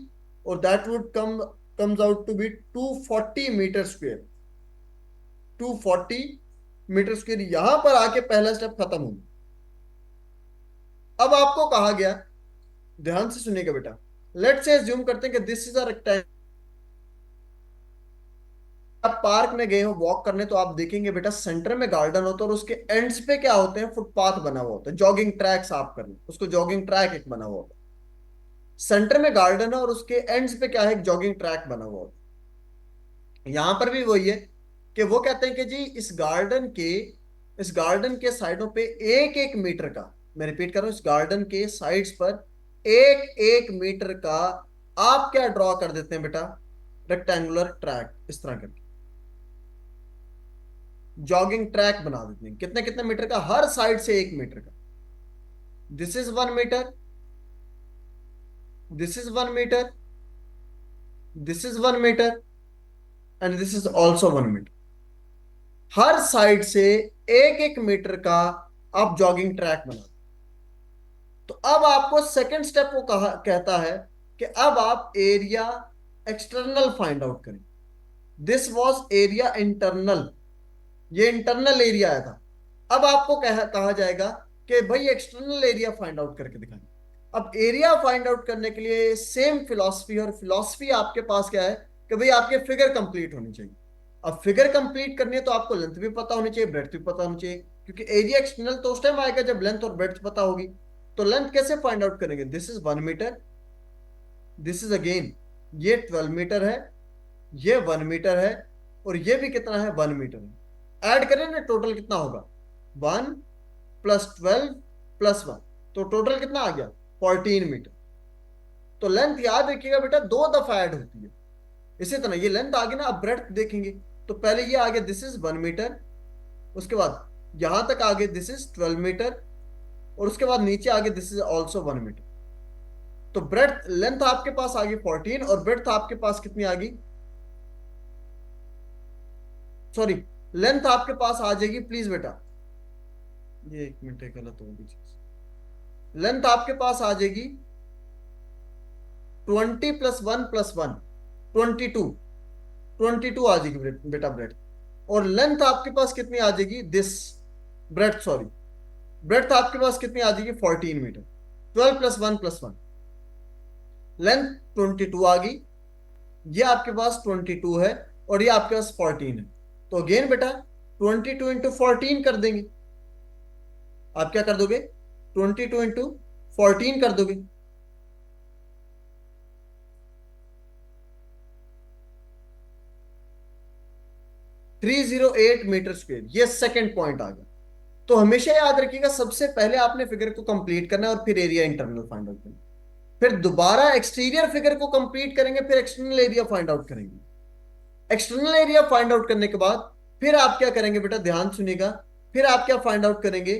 और that would comes out to be 240 metre square. 240 metre square. यहां पर आके पहला स्टेप खत्म हो। अब आपको कहा गया ध्यान से सुनिएगा बेटा। लेट्स से अज्यूम करते हैं कि दिस इज अ रेक्टेंगल। आप पार्क में गए हो वॉक करने, तो आप देखेंगे बेटा सेंटर में गार्डन होता है और उसके एंड्स पे क्या होते हैं, फुटपाथ बना हुआ होता है, जॉगिंग ट्रैक्स आप करने, उसको जॉगिंग ट्रैक एक बना हुआ होता है। सेंटर में गार्डन है और उसके एंड्स पे क्या है, एक जॉगिंग ट्रैक बना हुआ होता है। यहां पर भी वही है कि वो कहते हैं कि जी इस गार्डन के साइडों पे एक एक मीटर का, मैं रिपीट कर रहा हूं, इस गार्डन के साइड्स पर एक एक मीटर का आप क्या ड्रॉ कर देते हैं बेटा, रेक्टेंगुलर ट्रैक, इस तरह करके जॉगिंग ट्रैक बना देते हैं। कितने कितने मीटर का, हर साइड से 1 मीटर का। This is 1 metre, this is 1 metre, this is 1 metre, and this is also 1 metre. हर साइड से एक एक मीटर का आप जॉगिंग ट्रैक बना दो। तो अब आपको सेकंड स्टेप वो कहता है कि अब आप एरिया एक्सटर्नल फाइंड आउट करें। दिस वॉज एरिया इंटरनल, ये इंटरनल एरिया आया था। अब आपको कहा जाएगा कि भाई एक्सटर्नल एरिया फाइंड आउट करके दिखाएं। अब एरिया फाइंड आउट करने के लिए सेम फिलॉसफी, और फिलॉसफी आपके पास क्या है कि भाई आपके फिगर कंप्लीट होनी चाहिए। अब फिगर कंप्लीट करनी है तो आपको लेंथ भी पता होनी चाहिए, ब्रेड्थ भी पता होनी चाहिए, क्योंकि एरिया एक्सटर्नल तो उस टाइम आएगा जब लेंथ और ब्रेड्थ पता होगी। तो लेंथ कैसे फाइंड आउट करेंगे, this is 1 metre, this is again ये 12 मीटर है, ये 1 मीटर है, और ये भी कितना है, 1 मीटर है। ऐड करें ना, टोटल कितना होगा, 1 + 12 + 1, तो टोटल कितना आ गया, 14 मीटर। तो लेंथ याद रखिएगा बेटा 2 दफा ऐड होती है। इसी तरह ये लेंथ आ गई ना, अब ब्रेड्थ देखेंगे तो पहले ये आ गया, दिस इज 1 मीटर, उसके बाद यहां तक आ गए दिस इज 12 मीटर, और उसके बाद नीचे आ गए दिस इज ऑल्सो 1 मीटर। तो ब्रेड्थ लेंथ आपके पास आ गई 14, और ब्रेड्थ आपके पास कितनी आ गई, सॉरी लेंथ आपके पास आ जाएगी, प्लीज बेटा ये 1 मिनट गलत हो गई चीज। लेंथ आपके पास आ जाएगी 20 + 1 + 1 22 आ जाएगी बेटा ब्रेड्थ। और लेंथ आपके पास कितनी आ जाएगी, दिस ब्रेड्थ, सॉरी ब्रेड्थ आपके पास कितनी आ जाएगी, 14 मीटर। 12 + 1 + 1, लेंथ 22 आ गई, ये आपके पास 22 है, और ये आपके पास 14 है। तो अगेन बेटा 22 × 14 कर देंगे। आप क्या कर दोगे, 22 × 14 कर दोगे। (308 मीटर स्क्वायर), ये सेकंड पॉइंट आ गया। तो हमेशा याद रखिएगा सबसे पहले आपने फिगर को कंप्लीट करना है और फिर एरिया इंटरनल फाइंड आउट करना, फिर दोबारा एक्सटीरियर फिगर को कंप्लीट करेंगे, फिर एक्सटर्नल एरिया फाइंड आउट करेंगे। एक्सटर्नल एरिया फाइंड आउट करने के बाद फिर आप क्या करेंगे बेटा, ध्यान सुनिएगा, फिर आप क्या फाइंड आउट करेंगे,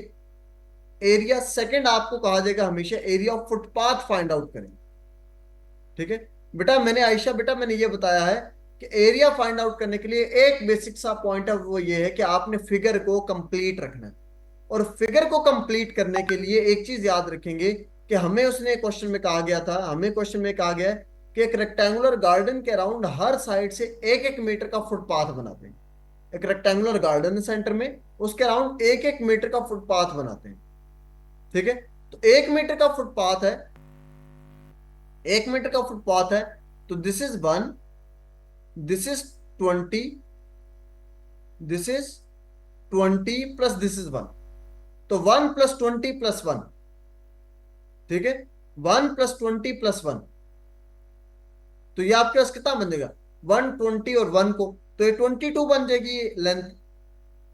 एरिया सेकंड आपको कहा जाएगा हमेशा area of footpath find out करेंगे। ठीक है बेटा, आयशा बेटा मैंने ये बताया है कि एरिया फाइंड आउट करने के लिए एक बेसिक सा पॉइंट है, वो ये है कि आपने फिगर को कंप्लीट रखना है। और फिगर को कंप्लीट करने के लिए एक चीज याद रखेंगे कि हमें उसने क्वेश्चन में कहा गया था, हमें क्वेश्चन में कहा गया है कि एक रेक्टेंगुलर गार्डन के अराउंड हर साइड से एक एक मीटर का फुटपाथ बनाते हैं। एक रेक्टेंगुलर गार्डन सेंटर में उसके अराउंड एक एक मीटर का फुटपाथ बनाते हैं। ठीक है, तो 1 मीटर का फुटपाथ है, 1 मीटर का फुटपाथ है, तो this is 1, this is 20, this is 20 plus this is 1, तो 1 + 20 + 1, ठीक है, 1 + 20 + 1, तो ये आपके पास कितना बन जाएगा, 120 और 1 को, तो ये 22 बन जाएगी लेंथ।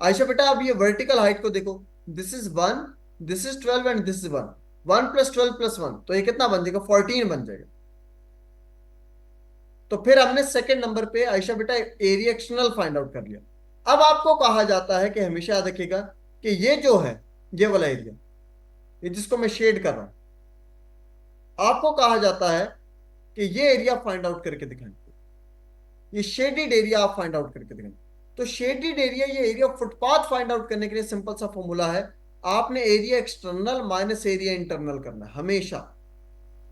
आयशा बेटा अब ये वर्टिकल हाइट को देखो, this is 1, this is 12 and this is 1, 1 + 12 + 1, तो ये कितना बन जाएगा, 14 बन जाएगा। तो फिर हमने सेकंड नंबर पे आयशा बेटा एरिया एक्सटर्नल फाइंड आउट कर लिया। अब आपको कहा जाता है कि हमेशा याद रखिएगा कि ये जो है ये वाला एरिया, ये जिसको मैं शेड कर रहा हूं, आपको कहा जाता है कि ये एरिया फाइंड आउट करके दिखाएं, ये शेडेड एरिया आप फाइंड आउट करके दिखाएं। तो शेडेड एरिया, ये एरिया फुटपाथ फाइंड आउट करने के लिए सिंपल सा फॉर्मूला है, आपने area external minus area internal करना है हमेशा।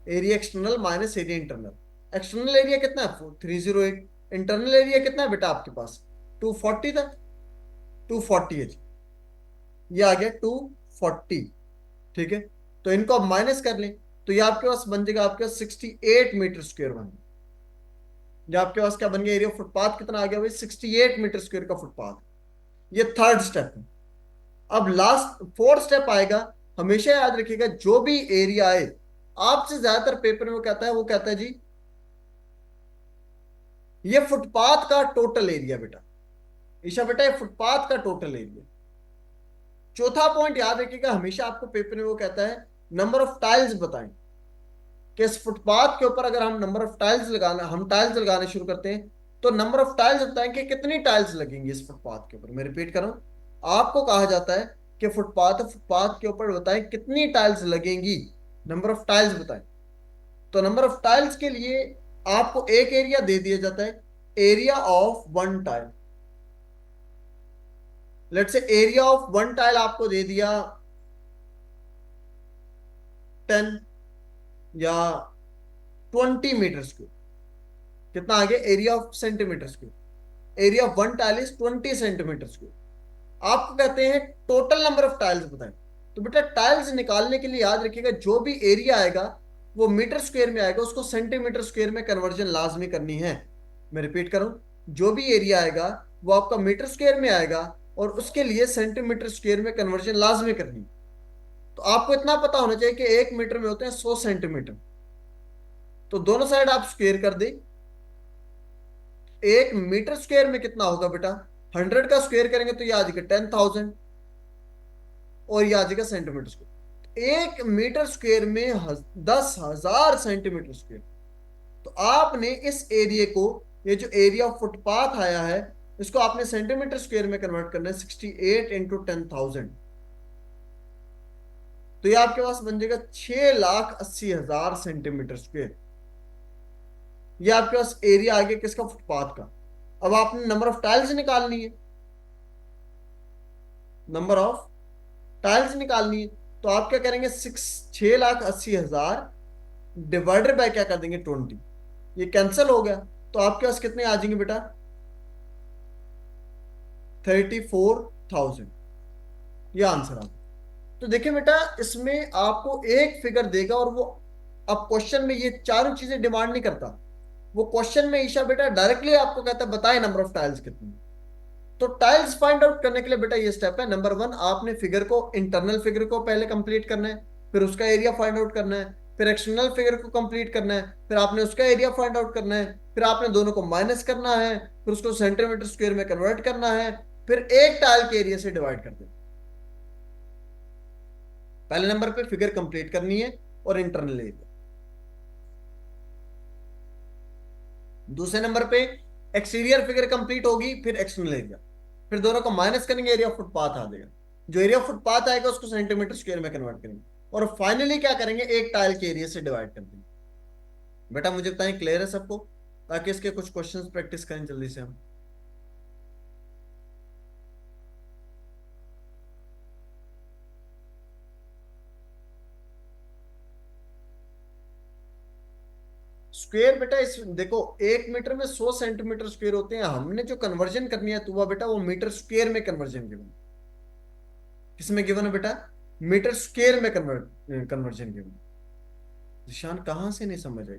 Area external minus area internal, external area कितना है 308, इंटरनल एरिया कितना है बेटा आपके पास 240 था, 240 है, ये आ गया 240। ठीक है, तो इनको अब माइनस कर लें, तो ये आपके पास बन जाएगा, आपके पास 68 मीटर स्क्वायर बन गया। जो आपके पास क्या बन गया, एरिया फुटपाथ कितना आ गया भाई, 68 मीटर स्क्वायर का फुटपाथ। ये थर्ड स्टेप है। अब लास्ट फोर्थ स्टेप आएगा। हमेशा याद रखिएगा, जो भी एरिया आए आपसे ज्यादातर पेपर में वो कहता है, जी ये फुटपाथ का टोटल एरिया बेटा, ईशा बेटा ये फुटपाथ का टोटल एरिया। चौथा पॉइंट याद रखिएगा, हमेशा आपको पेपर में वो कहता है नंबर ऑफ टाइल्स बताएं, कि इस फुटपाथ के ऊपर अगर हम नंबर ऑफ टाइल्स लगाना, हम टाइल्स लगाने शुरू करते हैं, तो नंबर ऑफ टाइल्स बताएं कि कितनी टाइल्स लगेंगी इस फुटपाथ के ऊपर। मैं रिपीट कर रहा हूं, आपको कहा जाता है कि फुटपाथ के ऊपर बताएं कितनी टाइल्स लगेंगी, नंबर ऑफ टाइल्स बताएं। तो नंबर ऑफ टाइल्स के लिए आपको एक एरिया दे दिया जाता है, area of one tile. Let's say area of one tile आपको दे दिया 10 या 20 मीटर स्क्वायर। कितना आ गया, area of centimetre square. Area of one tile is 20 centimetre square. आपको कहते हैं टोटल नंबर ऑफ टाइल्स बताएं। तो बेटा टाइल्स निकालने के लिए याद रखिएगा, जो भी एरिया आएगा वो मीटर स्क्वायर में आएगा, उसको सेंटीमीटर स्क्वायर में कन्वर्जन लाजमी करनी है। मैं रिपीट करूं, जो भी एरिया आएगा वो आपका मीटर स्क्वायर में आएगा और उसके लिए सेंटीमीटर स्क्वायर में कन्वर्जन लाजमी करनी है। तो आपको इतना पता होना चाहिए कि 1 मीटर में होते हैं 100 सेंटीमीटर। तो दोनों साइड आप स्क्वायर कर दें। 1 मीटर स्क्वायर में कितना होगा बेटा, 100 का स्क्वायर करेंगे तो ये आ जाएगा 10,000 और ये आ जाएगा सेंटीमीटर स्क्वायर। 1 मीटर स्क्वायर में 10,000 सेंटीमीटर स्क्वायर। तो आपने इस एरिया को, ये जो एरिया ऑफ फुटपाथ आया है, इसको आपने सेंटीमीटर स्क्वायर में कन्वर्ट करना है, 68 इंटू 10,000। तो ये आपके पास बन जाएगा 6,80,000 सेंटीमीटर स्क्वायर। ये आपके पास एरिया आ गया किसका, फुटपाथ का। अब आपने नंबर ऑफ टाइल्स निकालनी है, नंबर ऑफ टाइल्स निकालनी है। तो आप क्या करेंगे, 6,80,000 डिवाइडेड बाय क्या कर देंगे, 20। ये कैंसिल हो गया, तो आपके पास कितने आ जाएंगे बेटा, 34,000। ये आंसर आ गया। तो देखिए बेटा, इसमें आपको एक फिगर देगा और वो अब क्वेश्चन में ये चारों चीजें डिमांड नहीं करता। वो क्वेश्चन में ईशा बेटा डायरेक्टली आपको कहता है बताएं नंबर ऑफ टाइल्स कितनी। तो टाइल्स फाइंड आउट करने के लिए बेटा ये स्टेप है। नंबर 1, आपने फिगर को, इंटरनल फिगर को पहले कंप्लीट करना है, फिर उसका एरिया फाइंड आउट करना है, फिर एक्सटर्नल फिगर को कंप्लीट करना है, फिर आपने उसका एरिया फाइंड आउट करना है, फिर आपने दोनों को माइनस करना है, फिर उसको सेंटीमीटर स्क्वायर में कन्वर्ट करना है, फिर एक टाइल के एरिया से डिवाइड कर देना। पहले नंबर पे फिगर कंप्लीट करनी है और इंटरनल एरिया। दूसरे नंबर पे एक्सटीरियर फिगर कंप्लीट होगी, फिर एक्सटर्नल एरिया, फिर दोनों को माइनस करेंगे, एरिया फुटपाथ आ जाएगा। जो एरिया फुटपाथ आएगा उसको सेंटीमीटर स्क्वायर में कन्वर्ट करेंगे और फाइनली क्या करेंगे, एक टाइल के एरिया से डिवाइड कर देंगे। बेटा मुझे बताएं क्लियर है सबको, ताकि इसके कुछ क्वेश्चंस प्रैक्टिस करें जल्दी से हम। स्क्वायर बेटा इस देखो, 1 मीटर में 100 सेंटीमीटर स्क्वायर होते हैं। हमने जो कन्वर्जन करनी है तो वह बेटा वो मीटर स्क्वायर में कन्वर्जन गिवन। किसमें गिवन है बेटा, मीटर स्क्वायर में कन्वर्जन गिवन। निशान कहां से नहीं समझ आई,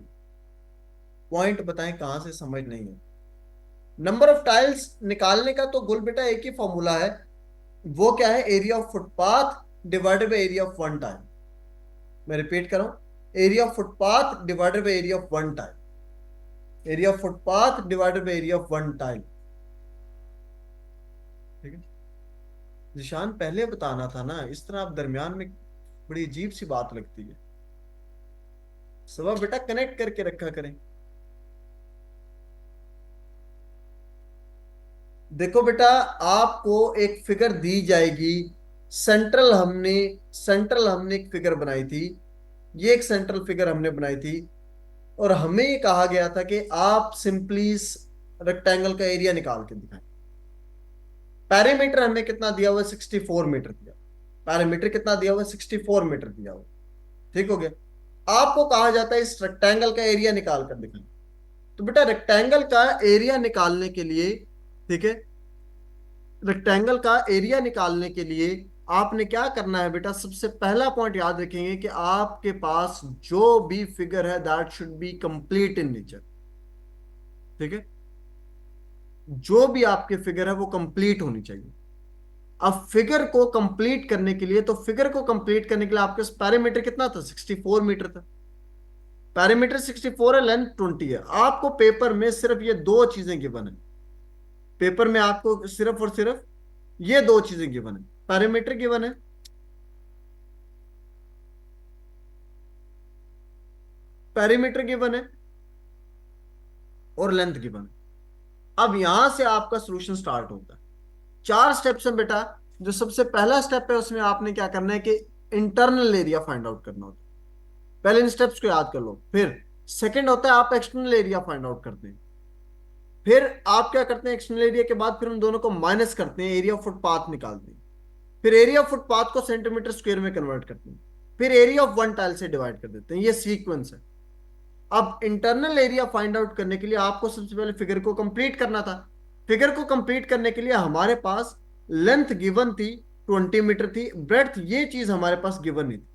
पॉइंट बताएं कहां से समझ नहीं है। नंबर ऑफ टाइल्स निकालने का तो गुल बेटा एक ही फॉर्मूला है, वो क्या है, area of footpath divided by area of one tile. मैं रिपीट कर रहा हूं, area of footpath divided by area of one tile. Area of footpath divided by area of one tile. ठीक है, निशान पहले बताना था ना, इस तरह आप दरमियान में बड़ी अजीब सी बात लगती है। सब बेटा कनेक्ट करके रखा करें। देखो बेटा, आपको एक फिगर दी जाएगी, सेंट्रल हमने एक फिगर बनाई थी, ये एक सेंट्रल फिगर हमने बनाई थी और हमें ये कहा गया था कि आप सिंपली रेक्टेंगल का एरिया निकाल के दिखाएं। पैरामीटर हमें कितना दिया हुआ है, 64 मीटर दिया। पैरामीटर कितना दिया हुआ है, 64 मीटर दिया हुआ। ठीक हो गया। आपको कहा जाता है इस रेक्टेंगल का एरिया निकाल कर दिखाएं। तो बेटा रेक्टेंगल का एरिया निकालने के लिए, ठीक है, रेक्टेंगल का एरिया निकालने के लिए आपने क्या करना है बेटा, सबसे पहला पॉइंट याद रखेंगे कि आपके पास जो भी फिगर है that should be complete in nature. ठीक है, जो भी आपके फिगर है वो कंप्लीट होनी चाहिए। अब फिगर को कंप्लीट करने के लिए, तो फिगर को कंप्लीट करने के लिए आपके पास पैरामीटर कितना था, 64 मीटर था। पैरामीटर 64 है, लेंथ 20 है। आपको पेपर में सिर्फ ये दो चीजें गिवन है। पेपर में आपको सिर्फ और सिर्फ ये दो चीजें गिवन है, पैरामीटर गिवन है, पैरामीटर गिवन है और लेंथ गिवन है। अब यहां से आपका सॉल्यूशन स्टार्ट होता है। 4 स्टेप्स हैं बेटा। जो सबसे पहला स्टेप है उसमें आपने क्या करना है कि इंटरनल एरिया फाइंड आउट करना होता है। पहले इन स्टेप्स को याद कर लो। फिर सेकंड होता है आप एक्सटर्नल एरिया फाइंड आउट करते हैं। फिर आप क्या करते हैं, एक्सटर्नल एरिया के बाद फिर उन दोनों को माइनस करते हैं, एरिया ऑफ फुटपाथ निकालते हैं। फिर एरिया ऑफ फुटपाथ को सेंटीमीटर स्क्वायर में कन्वर्ट करते हैं। फिर एरिया ऑफ वन टाइल से डिवाइड कर देते हैं। ये सीक्वेंस है। अब इंटरनल एरिया फाइंड आउट करने के लिए आपको सबसे पहले फिगर को कंप्लीट करना था। फिगर को कंप्लीट करने के लिए हमारे पास लेंथ गिवन थी 20 मीटर थी, ब्रेड्थ ये चीज हमारे पास गिवन नहीं थी।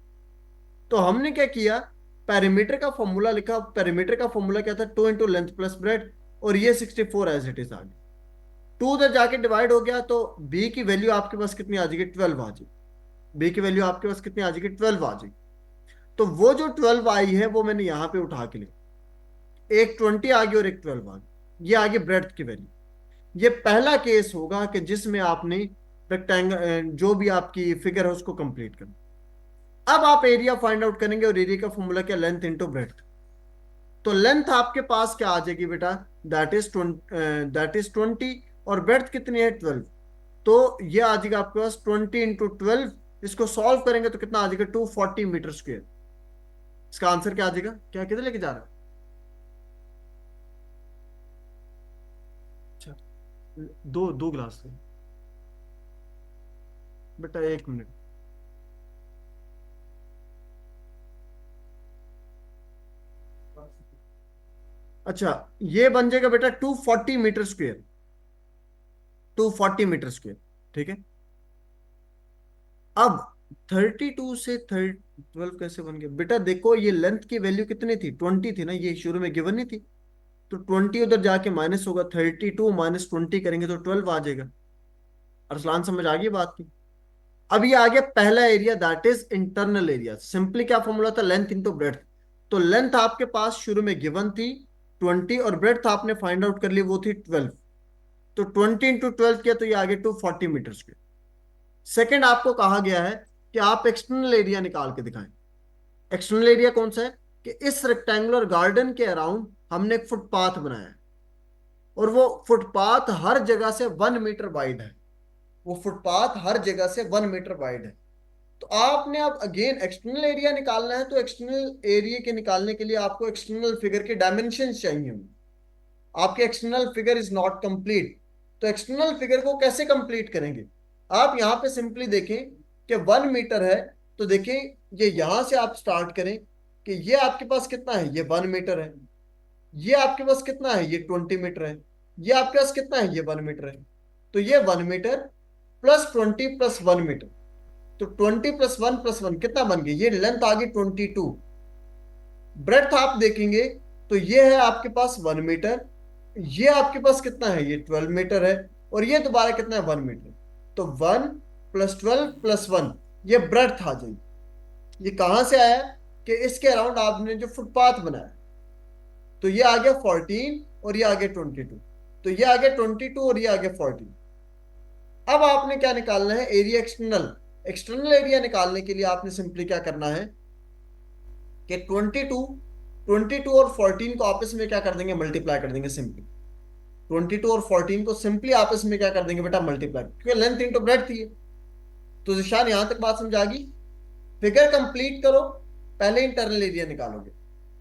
तो हमने क्या किया, पेरीमीटर का फॉर्मूला लिखा। पेरीमीटर का फॉर्मूला क्या था, 2 इंटू लेंथ प्लस ब्रेड, और ये 64 एज इट इज आ गया। 2 उधर जाके डिवाइड हो गया तो बी की वैल्यू आपके पास कितनी आ जाएगी, 12 आ जाएगी। बी की वैल्यू आपके पास कितनी आ जाएगी, 12 आ जाएगी। तो वो जो 12 आई है वो मैंने यहां पे उठा के लिखा। एक 20 आ गई और एक 12 आ गई। ये आ गई ब्रेड्थ की वैल्यू। ये पहला केस होगा कि जिसमें आपने रेक्टेंगल जो भी आपकी फिगर है उसको कंप्लीट करना। अब आप एरिया फाइंड आउट करेंगे और एरिया का फॉर्मूला क्या, लेंथ इंटू ब्रेड्थ। तो लेंथ आपके पास क्या आ जाएगी बेटा, दैट इज 20 और ब्रेड्थ कितनी है, 12। तो ये आ जाएगा आपके पास 20 इंटू 12। इसको सॉल्व करेंगे तो कितना आ जाएगा, 240 मीटर स्क्वायर। इसका आंसर क्या आ जाएगा, क्या किधर लेके जा रहा है, अच्छा दो दो ग्लास से बेटा, 1 मिनट। अच्छा ये बन जाएगा बेटा 240 मीटर स्क्वायर, 240 मीटर स्क्वायर। ठीक है, अब 32 से 12 कैसे बन गया बेटा, देखो ये लेंथ की वैल्यू कितनी थी, 20 थी ना, ये शुरू में गिवन नहीं थी। तो 20 उधर जाके माइनस होगा, 32 माइनस 20 करेंगे तो 12 आ जाएगा। अरसलान समझ आ गई बात की। अब ये आ गया पहला area, that is internal area. Simply क्या फॉर्मूला था, लेंथ इंटू ब्रेड्थ। तो लेंथ आपके पास शुरू में गिवन थी 20 और ब्रेड्थ आपने फाइंड आउट कर ली, वो थी 12। तो 20 इंटू 12 किया तो ये आगे 240 मीटर स्क्वायर। सेकेंड आपको कहा गया है कि आप एक्सटर्नल एरिया निकाल के दिखाएं। एक्सटर्नल एरिया कौन सा है कि इस रेक्टेंगुलर गार्डन के अराउंड हमने एक फुटपाथ बनाया है और वो फुटपाथ हर जगह से 1 मीटर वाइड है। वो फुटपाथ हर जगह से 1 मीटर वाइड है। तो आपने अब अगेन एक्सटर्नल एरिया निकालना है। तो एक्सटर्नल एरिया के निकालने के लिए आपको एक्सटर्नल फिगर के डायमेंशन चाहिए होंगे। आपके external figure is not complete. तो एक्सटर्नल फिगर को कैसे कंप्लीट करेंगे, आप यहां पे सिंपली देखें कि 1 मीटर है। तो देखें ये यहां से आप स्टार्ट करें कि ये आपके पास कितना है, ये 1 मीटर है। ये आपके पास कितना है, ये 20 मीटर है। ये आपके पास कितना है, ये 1 मीटर है। तो ये 1 मीटर प्लस 20 प्लस 1 मीटर, तो 20 प्लस 1 प्लस 1 कितना बन गया, ये लेंथ आ गई 22। ब्रेड्थ आप देखेंगे तो ये है आपके पास 1 मीटर, ये आपके पास कितना है, ये 12 मीटर है, और ये दोबारा कितना है, 1 मीटर। तो 1 प्लस 12 प्लस 1 ये ब्रेड्थ आ जाएगी। ये कहां से आया कि इसके अराउंड आपने जो फुटपाथ बनाया, तो ये आ गया 14 और ये आ गया 22। तो ये आ गया 22 और ये आ गया 14। अब आपने क्या निकालना है, एरिया एक्सटर्नल। एक्सटर्नल एरिया निकालने के लिए आपने सिंपली क्या करना है कि 22 और 14 को आपस में क्या कर देंगे, मल्टीप्लाई कर देंगे सिंपली। 22 और 14 को सिंपली आपस में क्या कर देंगे बेटा, मल्टीप्लाई, क्योंकि लेंथ इंटू ब्रेड्थ थी। तो जिशान यहां तक बात समझ आ गई। फिगर कंप्लीट करो, पहले इंटरनल एरिया निकालोगे।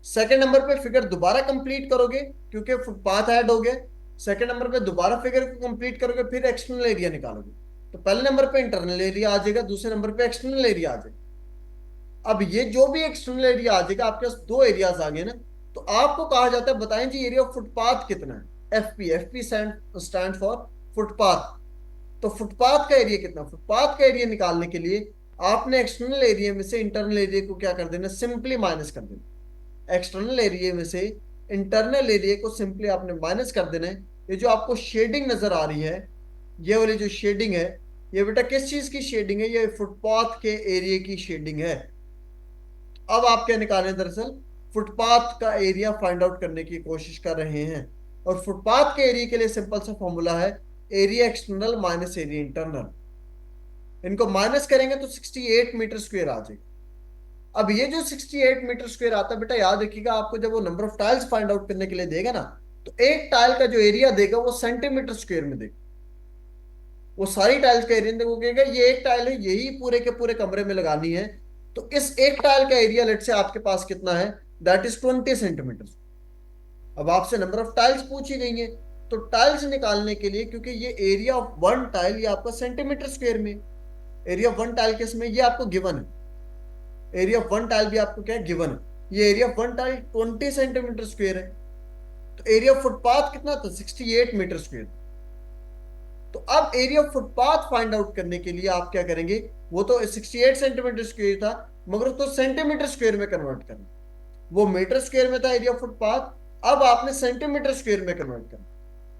सेकंड नंबर पे फिगर दोबारा कंप्लीट करोगे क्योंकि फुटपाथ ऐड हो गया। सेकंड नंबर पे दोबारा फिगर को कंप्लीट करोगे, फिर एक्सटर्नल एरिया निकालोगे। तो पहले नंबर पे इंटरनल एरिया आ जाएगा, दूसरे नंबर पे एक्सटर्नल एरिया आ जाएगा। अब ये जो भी एक्सटर्नल एरिया आ जाएगा, आपके पास 2 एरियाज आ गए ना, तो आपको कहा जाता है बताएं जी एरिया ऑफ फुटपाथ कितना है, FP. FP stand for footpath. तो फुटपाथ का एरिया कितना, फुटपाथ का एरिया निकालने के लिए आपने एक्सटर्नल एरिया में से इंटरनल एरिया को क्या कर देना, सिंपली माइनस कर देना। एक्सटर्नल एरिया में से इंटरनल एरिया को सिंपली आपने माइनस कर देना है। ये जो आपको शेडिंग नजर आ रही है, ये वाली जो शेडिंग है, ये बेटा किस चीज की शेडिंग है, ये फुटपाथ के एरिया की शेडिंग है। अब आप क्या निकालें, दरअसल फुटपाथ का एरिया फाइंड आउट करने की कोशिश कर रहे हैं। और फुटपाथ के एरिया के लिए सिंपल सा फॉर्मूला है area external minus area internal. इनको माइनस करेंगे तो 68 मीटर स्क्वायर आ जाएगा। अब ये जो 68 मीटर स्क्वायर आता है बेटा, याद रखिएगा आपको जब वो number of tiles find out करने के लिए देगा ना, तो एक टाइल का जो एरिया देगा वो सेंटीमीटर स्क्वायर में देगा। वो सारी टाइल्स का एरिया वो कहेगा ये एक टाइल है, यही पूरे के पूरे कमरे में लगानी है, तो इस एक टाइल का एरिया लेट से आपके पास कितना है, दैट इज 20 सेंटीमीटर। अब आपसे नंबर ऑफ टाइल्स पूछी गई है, तो टाइल्स निकालने के लिए, क्योंकि ये एरिया ऑफ वन टाइल ये आपका सेंटीमीटर स्क्वायर में, area of one tile case में ये आपको गिवन है, एरिया ऑफ वन टाइल भी आपको क्या है, गिवन है। ये area of one tile 20 centimetre square है, तो एरिया ऑफ फुटपाथ कितना था, 68 मीटर स्क्वायर। तो अब area of footpath find out करने के लिए आप क्या करेंगे, वो तो 68 सेंटीमीटर स्क्वायर था, मगर तो सेंटीमीटर स्क्वायर में कन्वर्ट करना। वो मीटर स्क्वायर में था एरिया ऑफ फुटपाथ, अब आपने सेंटीमीटर स्क्वायर में कन्वर्ट करना।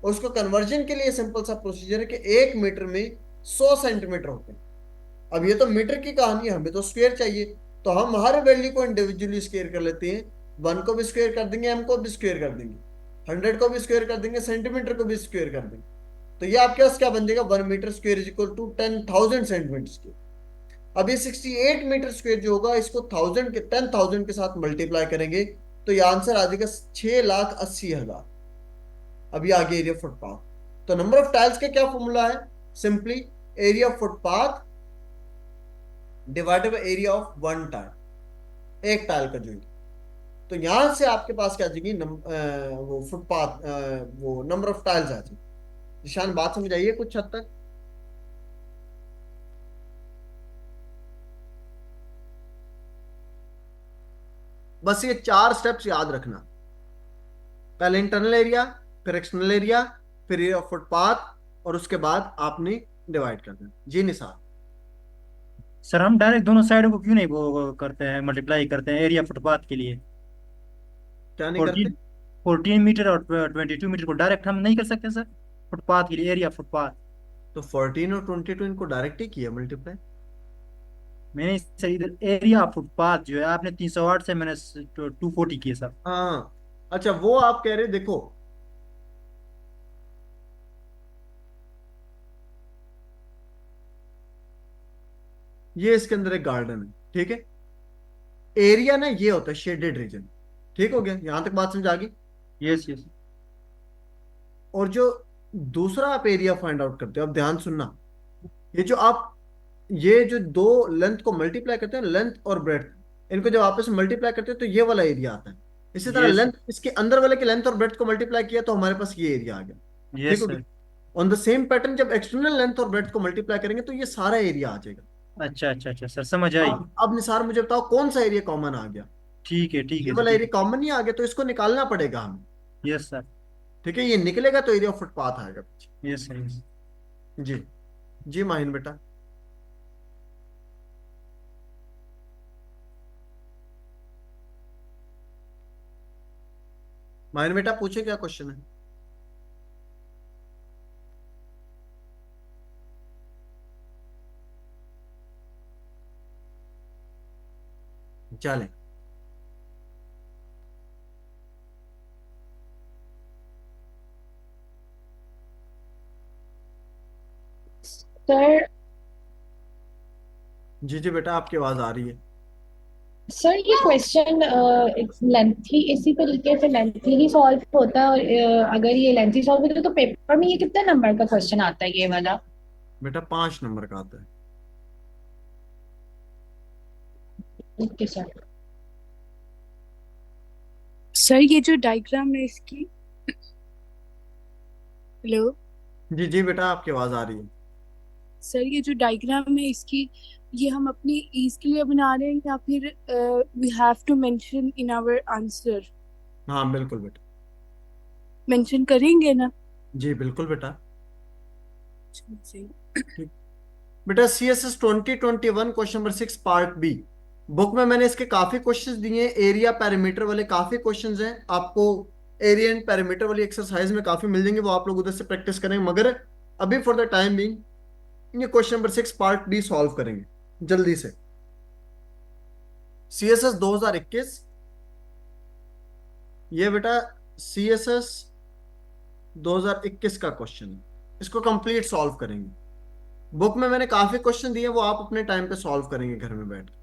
और उसको कन्वर्जन के लिए सिंपल सा प्रोसीजर है कि 1 मीटर में 100 सेंटीमीटर होते हैं। अब ये तो मीटर की कहानी है, हमें तो स्क्वायर चाहिए, तो हम हर वैल्यू को इंडिविजुअली स्क्वायर कर लेते हैं। 1 को भी स्क्वायर कर देंगे, m को भी स्क्वायर कर देंगे, 100 को भी स्क्वायर कर देंगे, सेंटीमीटर को भी स्क्वायर कर देंगे। तो ये आपके पास क्या बन जाएगा, 1 metre square is equal to 10,000 centimetre square. अब ये 68 मीटर स्क्वायर जो होगा, इसको 10,000 के साथ मल्टीप्लाई करेंगे तो ये आंसर आ जाएगा 6,80,000। अब ये आगे एरिया फुटपाथ। तो नंबर ऑफ टाइल्स का क्या फॉर्मूला है, simply area of footpath divided by area of one tile, एक टाइल का जो है। तो यहां से आपके पास क्या आ जाएगी, वो फुटपाथ, वो नंबर ऑफ टाइल्स आ जाएगी। निशान बात समझ आइए कुछ हद तक। बस ये 4 स्टेप्स याद रखना, पहले इंटरनल एरिया, फिर एक्सटर्नल एरिया, फिर एरिया ऑफ फुटपाथ, और उसके बाद आपने डिवाइड कर देना। जी निसार। सर हम डायरेक्ट दोनों साइड को क्यों नहीं वो करते हैं, मल्टीप्लाई करते हैं एरिया फुटपाथ के लिए? क्या नहीं करते? 14 मीटर और 22 मीटर को डायरेक्ट हम नहीं कर सकते सर, फुटपाथ के लिए एरिया फुटपाथ? तो 14 और 22 इनको डायरेक्ट ही किया मल्टीप्लाई। मैंने सर इधर एरिया फुटपाथ जो है आपने 308 से मैंने 240 किया सर। हाँ अच्छा, वो आप कह रहे, देखो ये इसके अंदर एक गार्डन है, ठीक है, एरिया ना ये होता है शेडेड रीजन, ठीक हो गया, यहां तक बात समझ आ गई। Yes yes. और जो दूसरा आप एरिया फाइंड आउट करते हो, अब ध्यान सुनना, ये जो आप ये जो दो लेंथ को मल्टीप्लाई करते हैं, लेंथ और ब्रेड्थ, इनको जब आपस में मल्टीप्लाई करते हैं तो ये वाला एरिया आता है। इसी तरह Yes. लेंथ, इसके अंदर वाले की लेंथ और ब्रेड्थ को मल्टीप्लाई किया तो हमारे पास ये एरिया आ गया, ठीक यस हो सर। गया। ऑन द सेम पैटर्न जब एक्सटर्नल लेंथ और ब्रेड्थ को मल्टीप्लाई करेंगे तो ये सारा एरिया आ जाएगा। अच्छा अच्छा अच्छा सर, समझ आई। अब निसार मुझे बताओ कौन सा एरिया कॉमन आ गया, ठीक है ये सर, वाला ठीक एरिया कॉमन नहीं आ गया, तो इसको निकालना पड़ेगा हमें, है। Yes sir. ठीक है। ये निकलेगा तो एरिया ऑफ फुटपाथ आएगा पीछे। Yes sir yes. जी जी माहिन बेटा। माहिन बेटा पूछे क्या क्वेश्चन है। चले सर जी जी बेटा आपकी आवाज आ रही है। सर ये क्वेश्चन लेंथी इसी तरीके से लेंथी ही सॉल्व होता है, और अगर ये लेंथी सॉल्व होता है तो पेपर में ये कितने नंबर का क्वेश्चन आता है ये वाला? बेटा 5 नंबर का आता है। Okay sir. सर ये जो डायग्राम है इसकी, हेलो जी जी बेटा आपकी आवाज आ रही है। सर, ये जो डायग्राम है इसकी, ये हम अपनी ईज के लिए बना रहे हैं या फिर we have to mention in our answer? हाँ बिल्कुल बेटा। मेंशन करेंगे ना? जी बिल्कुल बेटा। जी। ठीक। बेटा CSS 2021 question number 6 part B. Book में मैंने इसके काफी क्वेश्चंस दिए हैं, एरिया पैरामीटर वाले काफी क्वेश्चंस हैं। आपको एरिया एंड पैरामीटर वाली एक्सरसाइज में काफी मिल जाएंगे, वो आप लोग उधर से प्रैक्टिस करेंगे। मगर अभी फॉर द टाइम बीइंग ये question number 6 part B solve करेंगे जल्दी से। CSS 2021, ये बेटा CSS 2021 का क्वेश्चन है, इसको कंप्लीट सॉल्व करेंगे। बुक में मैंने काफी क्वेश्चन दिए, वो आप अपने टाइम पे सॉल्व करेंगे घर में बैठ के।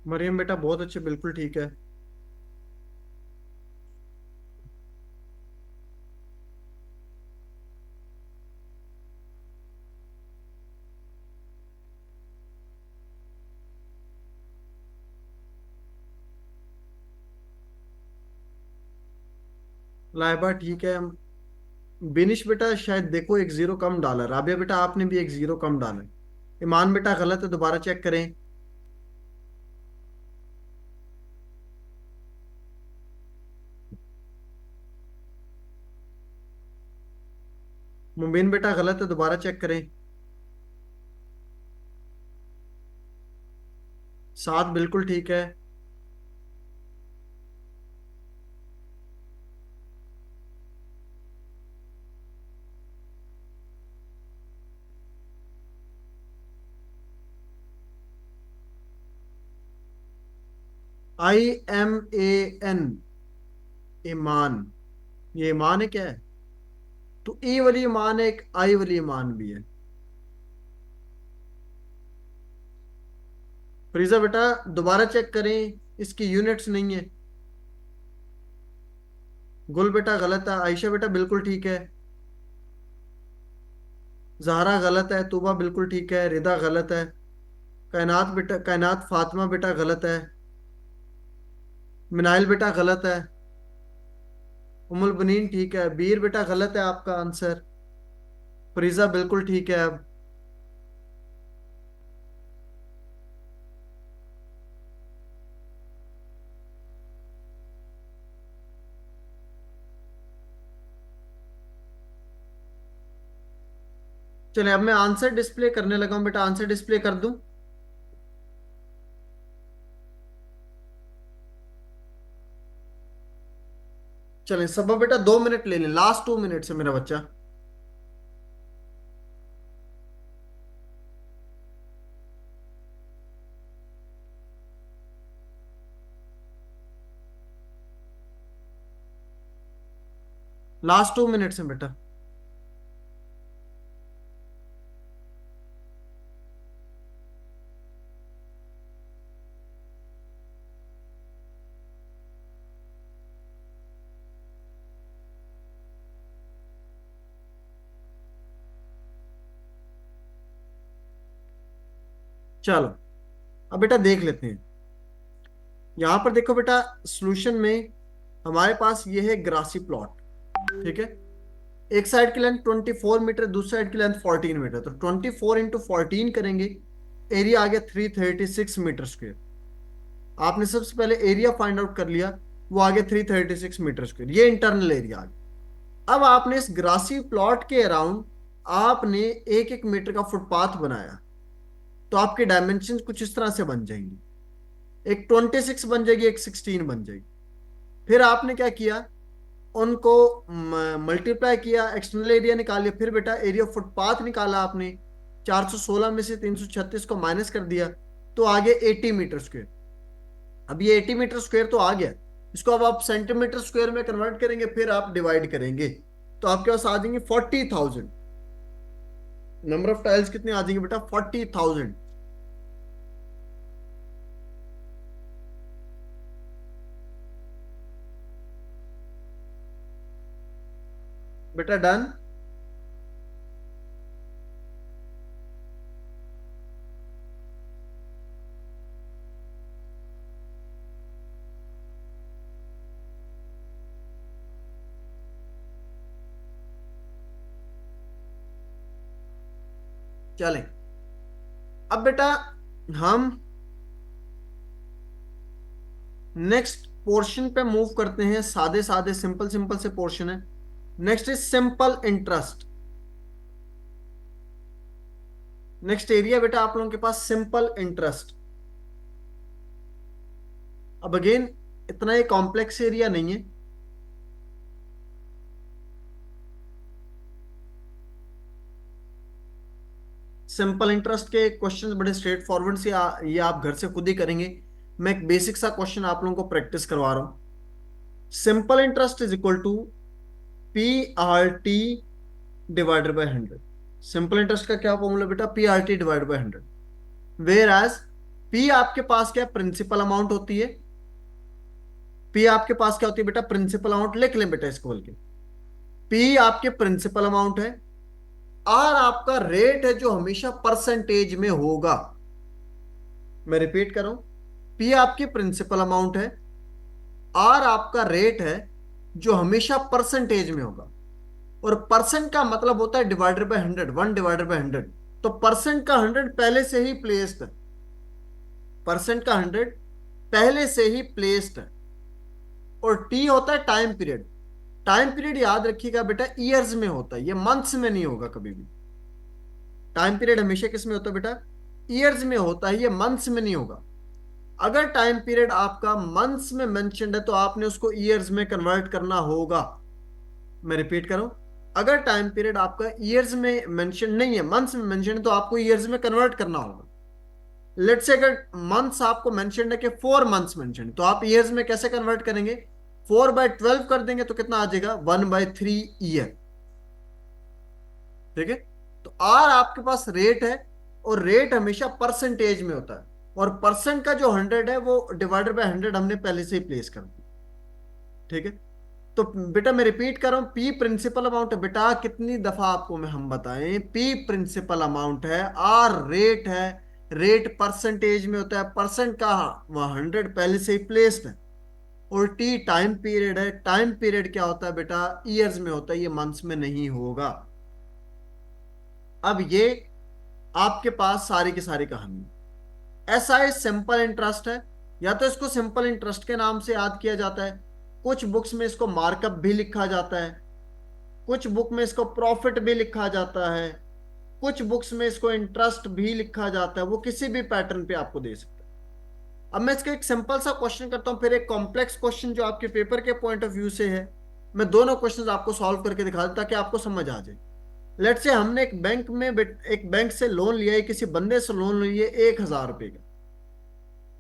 मरियम बेटा बहुत अच्छे, बिल्कुल ठीक है। लाइबा ठीक है। बिनिश बेटा शायद देखो एक जीरो कम डाला। राबिया बेटा आपने भी एक जीरो कम डाला है। ईमान बेटा गलत है, दोबारा चेक करें। मुबीन बेटा गलत है, दोबारा चेक करें। 7 बिल्कुल ठीक है। IMAN, ईमान, ये ईमान है क्या है? तो ई वाली ईमान है, एक आई वाली ईमान भी है। फरीजा बेटा दोबारा चेक करें, इसकी यूनिट्स नहीं है। गुल बेटा गलत है। आयशा बेटा बिल्कुल ठीक है। जहरा गलत है, तूबा बिल्कुल ठीक है, रिदा गलत है, कायनात फातिमा बेटा गलत है, मिनाइल बेटा गलत है, उमुल बनीन ठीक है, बीर बेटा गलत है आपका आंसर, फरीजा बिल्कुल ठीक है। अब चले, अब मैं आंसर डिस्प्ले करने लगा हूं बेटा, आंसर डिस्प्ले कर दूं? चलें सब बेटा 2 मिनट ले लें, लास्ट 2 मिनट से मेरा बच्चा। लास्ट 2 मिनट से बेटा। चलो अब बेटा देख लेते हैं, यहां पर देखो बेटा सॉल्यूशन में हमारे पास ये है ग्रासी प्लॉट, ठीक है। एक साइड की लेंथ 24 मीटर, दूसरी साइड की लेंथ 14 मीटर, तो 24 इंटू 14 करेंगे, एरिया आ गया 336 मीटर स्क्वायर। आपने सबसे पहले एरिया फाइंड आउट कर लिया, वो आ गया 336 मीटर स्क्वायर, ये इंटरनल एरिया आ गया। अब आपने इस ग्रासी प्लॉट के अराउंड आपने 1-1 मीटर का फुटपाथ बनाया, तो आपके डायमेंशन कुछ इस तरह से बन जाएंगी, एक 26 बन जाएगी, एक 16 बन जाएगी। फिर आपने क्या किया, उनको मल्टीप्लाई किया, एक्सटर्नल एरिया निकाल लिया, फिर बेटा एरिया फुटपाथ निकाला आपने, 416 में से 336 को माइनस कर दिया, तो आ गया 80 मीटर स्क्वायर। अब ये 80 मीटर स्क्वायर तो आ गया, इसको अब आप सेंटीमीटर स्क्वायर में कन्वर्ट करेंगे, फिर आप डिवाइड करेंगे, तो आपके पास आ जाएंगे 40,000। नंबर ऑफ टाइल्स कितने आ जाएंगे बेटा? 40,000। बेटा डन। चलें अब बेटा हम नेक्स्ट पोर्शन पे मूव करते हैं, सादे सादे सिंपल सिंपल से पोर्शन है। Next is simple interest. Next area बेटा आप लोगों के पास सिंपल इंटरेस्ट। अब अगेन इतना ये कॉम्प्लेक्स एरिया नहीं है, सिंपल इंटरेस्ट के क्वेश्चंस बड़े स्ट्रेट फॉरवर्ड से ये आप घर से खुद ही करेंगे। मैं एक बेसिक सा क्वेश्चन आप लोगों को प्रैक्टिस करवा रहा हूं। Simple interest is equal to PRT divided by 100। Simple interest का क्या फॉर्मूला बेटा? PRT divided by 100। Where as P आपके पास क्या प्रिंसिपल अमाउंट होती है, P आपके पास क्या होती है बेटा? Principal amount. लिख लें बेटा इसको, बल्कि P आपके प्रिंसिपल अमाउंट है, R आपका रेट है जो हमेशा परसेंटेज में होगा। मैं रिपीट कर रहा हूं, P आपकी प्रिंसिपल अमाउंट है, R आपका रेट है जो हमेशा परसेंटेज में होगा, और परसेंट का मतलब होता है डिवाइडेड बाय 100, 1 डिवाइडेड बाय 100। तो परसेंट का 100 पहले से ही प्लेस्ड है, परसेंट का 100 पहले से ही प्लेस्ड है। और T होता है टाइम पीरियड। टाइम पीरियड याद रखिएगा बेटा ईयर्स में होता है, ये मंथ्स में नहीं होगा कभी भी। टाइम पीरियड हमेशा किस में होता है बेटा? ईयर्स में होता है, ये मंथ्स में नहीं होगा। अगर टाइम पीरियड आपका मंथ्स में मेंशन्ड है तो आपने उसको ईयर्स में कन्वर्ट करना होगा। मैं रिपीट करूं, अगर टाइम पीरियड आपका ईयर्स में मेंशन नहीं है, मंथ्स में मेंशन है, तो आपको ईयर्स में कन्वर्ट करना होगा। लेट्स से अगर मंथ्स आपको मेंशन है कि 4 मंथ्स मेंशन, तो आप ईयर्स में कैसे कन्वर्ट करेंगे? 4/12 कर देंगे तो कितना आ जाएगा? 1/3 ईयर। ठीक है, तो R आपके पास रेट है, और रेट हमेशा परसेंटेज में होता है, और परसेंट का जो 100 है वो डिवाइडेड बाय 100 हमने पहले से ही प्लेस कर दिया। ठीक है, तो बेटा मैं रिपीट कर रहा हूं, पी प्रिंसिपल अमाउंट है बेटा, कितनी दफा आपको मैं हम बताएं, पी प्रिंसिपल अमाउंट है, आर रेट है, रेट परसेंटेज में होता है, परसेंट का वहां 100 पहले से ही प्लेस्ड है, और टी टाइम पीरियड है, टाइम पीरियड क्या होता है बेटा, ईयर्स में होता है, ये मंथ्स में नहीं होगा। अब ये आपके पास सारी की सारी कहानी। एसआई सिंपल इंटरेस्ट है, या तो इसको सिंपल इंटरेस्ट के नाम से याद किया जाता है, कुछ बुक्स में इसको मार्कअप भी लिखा जाता है, कुछ बुक में इसको प्रॉफिट भी लिखा जाता है, कुछ बुक्स में इसको इंटरेस्ट भी लिखा जाता है, वो किसी भी पैटर्न पे आपको दे सकता है। अब मैं इसका एक सिंपल सा क्वेश्चन करता हूं, फिर एक कॉम्प्लेक्स क्वेश्चन जो आपके पेपर के पॉइंट ऑफ व्यू से है, मैं दोनों क्वेश्चंस आपको सॉल्व करके दिखा देता ताकि आपको समझ आ जाए। लेट्स से हमने एक बैंक से लोन लिया है, किसी बंदे से लोन लिए 1,000 रुपए का,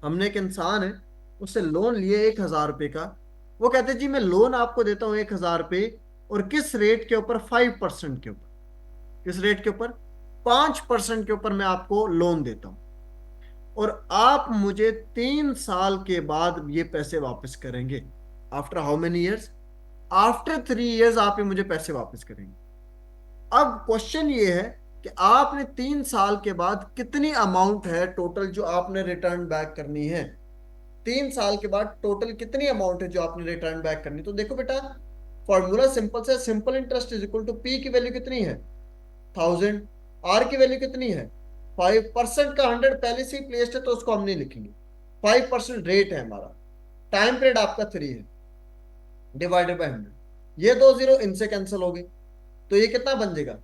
हमने एक इंसान है उससे लोन लिए 1,000 रुपए का, वो कहते जी मैं लोन आपको देता हूं 1,000 रुपए, और किस रेट के ऊपर, 5% के ऊपर, किस रेट के ऊपर, 5% के ऊपर मैं आपको लोन देता हूं, और आप मुझे 3 साल के बाद ये पैसे वापस करेंगे। After how many years, after 3 years आप ये मुझे पैसे वापस करेंगे। अब क्वेश्चन ये है कि आपने 3 साल के बाद कितनी अमाउंट है टोटल जो आपने रिटर्न बैक करनी है, 3 साल के बाद टोटल कितनी अमाउंट है जो आपने रिटर्न बैक करनी। तो देखो बेटा फॉर्मूला सिंपल से, simple interest is equal to P की वैल्यू कितनी है 1000, आर की वैल्यू कितनी है 5%, का 100 पहले से ही प्लेस्ड है तो उसको हम नहीं लिखेंगे, 5% रेट है हमारा, टाइम पीरियड आपका 3 है, डिवाइडेड बाय 100, ये 2 जीरो इनसे कैंसिल हो गए, तो ये कितना बन जाएगा,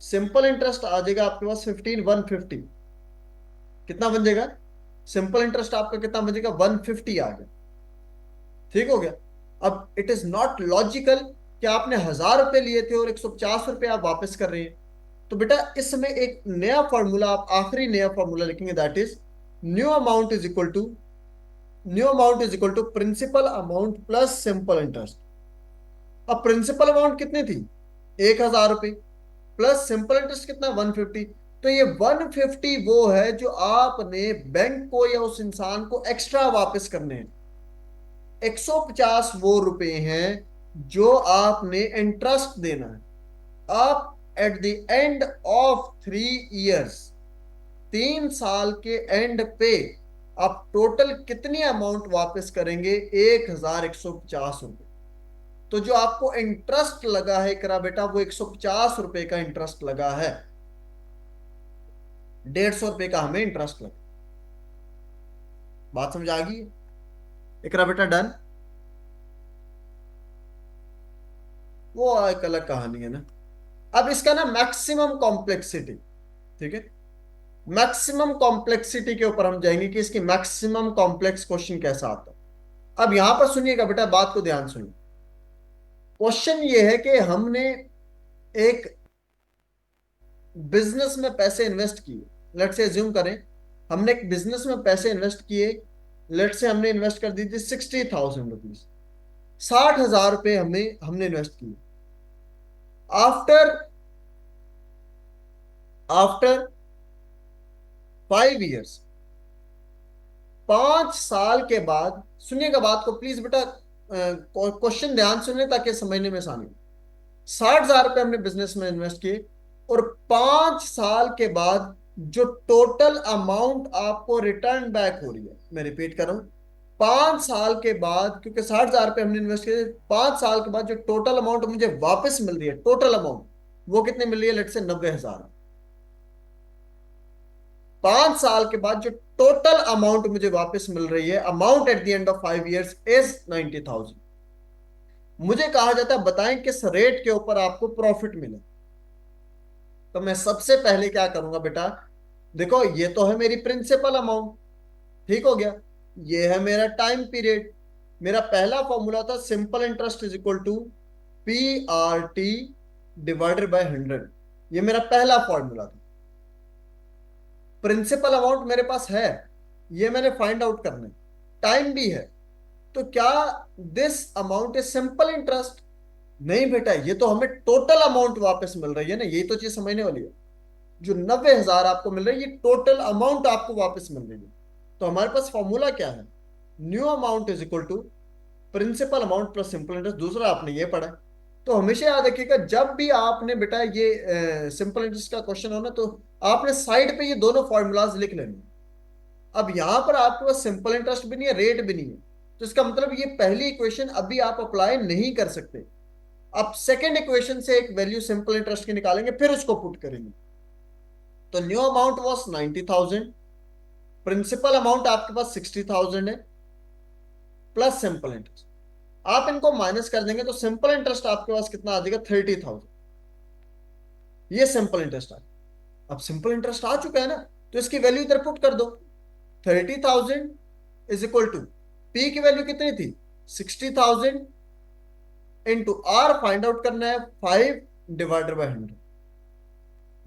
सिंपल इंटरेस्ट आ जाएगा आपके पास 15150, कितना बन जाएगा, सिंपल इंटरेस्ट आपका कितना बन जाएगा 150 आ गया, ठीक हो गया। अब इट इज नॉट लॉजिकल कि आपने 1,000 रुपए लिए थे और 150 रुपए आप वापस कर रहे हैं, तो बेटा इसमें एक नया फॉर्मूला, आप आखिरी नया फॉर्मूला लिखेंगे, that is new amount is equal to principal amount plus simple interest. अब प्रिंसिपल अमाउंट कितनी थी 1,000 रुपए, प्लस सिंपल इंटरेस्ट कितना 150, तो ये 150 वो है जो आपने बैंक को या उस इंसान को एक्स्ट्रा वापस करने हैं, 150 वो रुपए हैं जो आपने इंटरेस्ट देना है। आप eight the end of 3 years, 3 साल के एंड पे आप टोटल कितनी अमाउंट वापस करेंगे, 1,150 रुपए। तो जो आपको इंटरेस्ट लगा है करा बेटा, वो 150 रुपए का इंटरेस्ट लगा है, 150 रुपए का हमें इंटरेस्ट लगा। बात समझ आ गई इकरा बेटा, डन। वो एक अलग कहानी है ना। अब इसका ना मैक्सिमम कॉम्प्लेक्सिटी, ठीक है, मैक्सिमम कॉम्प्लेक्सिटी के ऊपर हम जाएंगे कि इसकी मैक्सिमम कॉम्प्लेक्स क्वेश्चन कैसा आता है। अब यहां पर सुनिएगा बेटा, बात को ध्यान सुनिए। क्वेश्चन ये है कि हमने एक बिजनेस में पैसे इन्वेस्ट किए, लेट से अज्यूम करें हमने एक बिजनेस में पैसे इन्वेस्ट किए, लेट से हमने इन्वेस्ट कर दी थी 60,000 रुपीज, 60,000 रुपए हमने इन्वेस्ट किए। आफ्टर 5 इयर्स, 5 साल के बाद, सुनिएगा बात को प्लीज बेटा, क्वेश्चन ध्यान सुनिए ताकि समझने में आसानी हो। 60,000 रुपए हमने बिजनेस में इन्वेस्ट किए, और 5 साल के बाद जो टोटल अमाउंट आपको रिटर्न बैक हो रही है, मैं रिपीट कर रहा हूं, 5 साल के बाद, क्योंकि 60,000 रुपए हमने इन्वेस्ट किए, 5 साल के बाद जो टोटल अमाउंट मुझे वापस मिल रही है, टोटल अमाउंट वो कितनी मिल रही है, लेट से 90,000। 5 साल के बाद जो टोटल अमाउंट मुझे वापस मिल रही है, amount at the end of 5 years is 90,000। मुझे कहा जाता है बताएं किस रेट के ऊपर आपको प्रॉफिट मिले। तो मैं सबसे पहले क्या करूंगा बेटा, देखो ये तो है मेरी प्रिंसिपल अमाउंट, ठीक हो गया, ये है मेरा टाइम पीरियड। मेरा पहला फॉर्मूला था simple interest is equal to PRT divided by 100, ये मेरा पहला फॉर्मूला था। प्रिंसिपल अमाउंट मेरे पास है, ये मैंने फाइंड आउट करना है, टाइम भी है, तो क्या this amount is simple interest? नहीं बेटा, ये तो हमें टोटल अमाउंट वापस मिल रही है ना, यही तो चीज समझने वाली है। जो 90,000 आपको मिल रही है, ये टोटल अमाउंट आपको वापस मिल रही है। तो हमारे पास फॉर्मूला क्या है, new amount is equal to principal amount plus simple interest, दूसरा आपने ये पढ़ा है। तो हमेशा याद रखिएगा जब भी आपने बेटा ये सिंपल इंटरेस्ट का क्वेश्चन हो ना, तो आपने साइड पे ये दोनों फॉर्मूलाज लिख लेने। अब यहां पर आपके पास सिंपल इंटरेस्ट भी नहीं है, रेट भी नहीं है, तो इसका मतलब ये पहली इक्वेशन अभी आप अप्लाई नहीं कर सकते। अब सेकेंड इक्वेशन से एक वैल्यू सिंपल इंटरेस्ट की निकालेंगे, फिर उसको पुट करेंगे। तो new amount was 90,000, principal amount आपके पास 60,000 है, प्लस सिंपल इंटरेस्ट। आप इनको माइनस कर देंगे तो सिंपल इंटरेस्ट आपके पास कितना आ जाएगा, 30,000। ये सिंपल इंटरेस्ट आ, अब सिंपल इंटरेस्ट आ चुका है ना, तो इसकी वैल्यू इधर पुट कर दो। 30,000 इज इक्वल टू पी की वैल्यू कितनी थी, 60,000 इंटू आर फाइंड आउट करना है 5 डिवाइडेड बाय 100।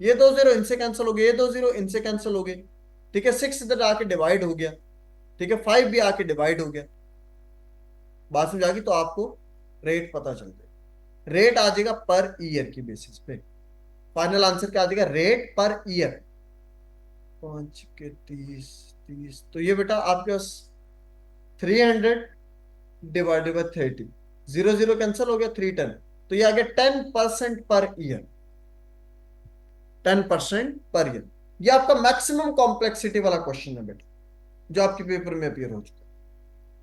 ये 2 जीरो इनसे कैंसिल हो गए, ये 2 जीरो इनसे कैंसिल हो गए, ठीक है। 6 इधर आके डिवाइड हो गया, ठीक है। 5 भी आके डिवाइड हो गया। बात समझ आ गई? तो आपको रेट पता चल जाएगा। रेट आ जाएगा पर ईयर की बेसिस पे। फाइनल आंसर क्या आ जाएगा, रेट पर ईयर। 5 के 30 30, तो ये बेटा आपके पास 300 डिवाइडेड बाय 30, 0 0 कैंसिल हो गया, 3 10, तो ये आ गया 10% पर ईयर। 10% per year. ये आपका मैक्सिमम कॉम्प्लेक्सिटी वाला क्वेश्चन है बेटा, जो आपके पेपर में अपियर हो चुका है।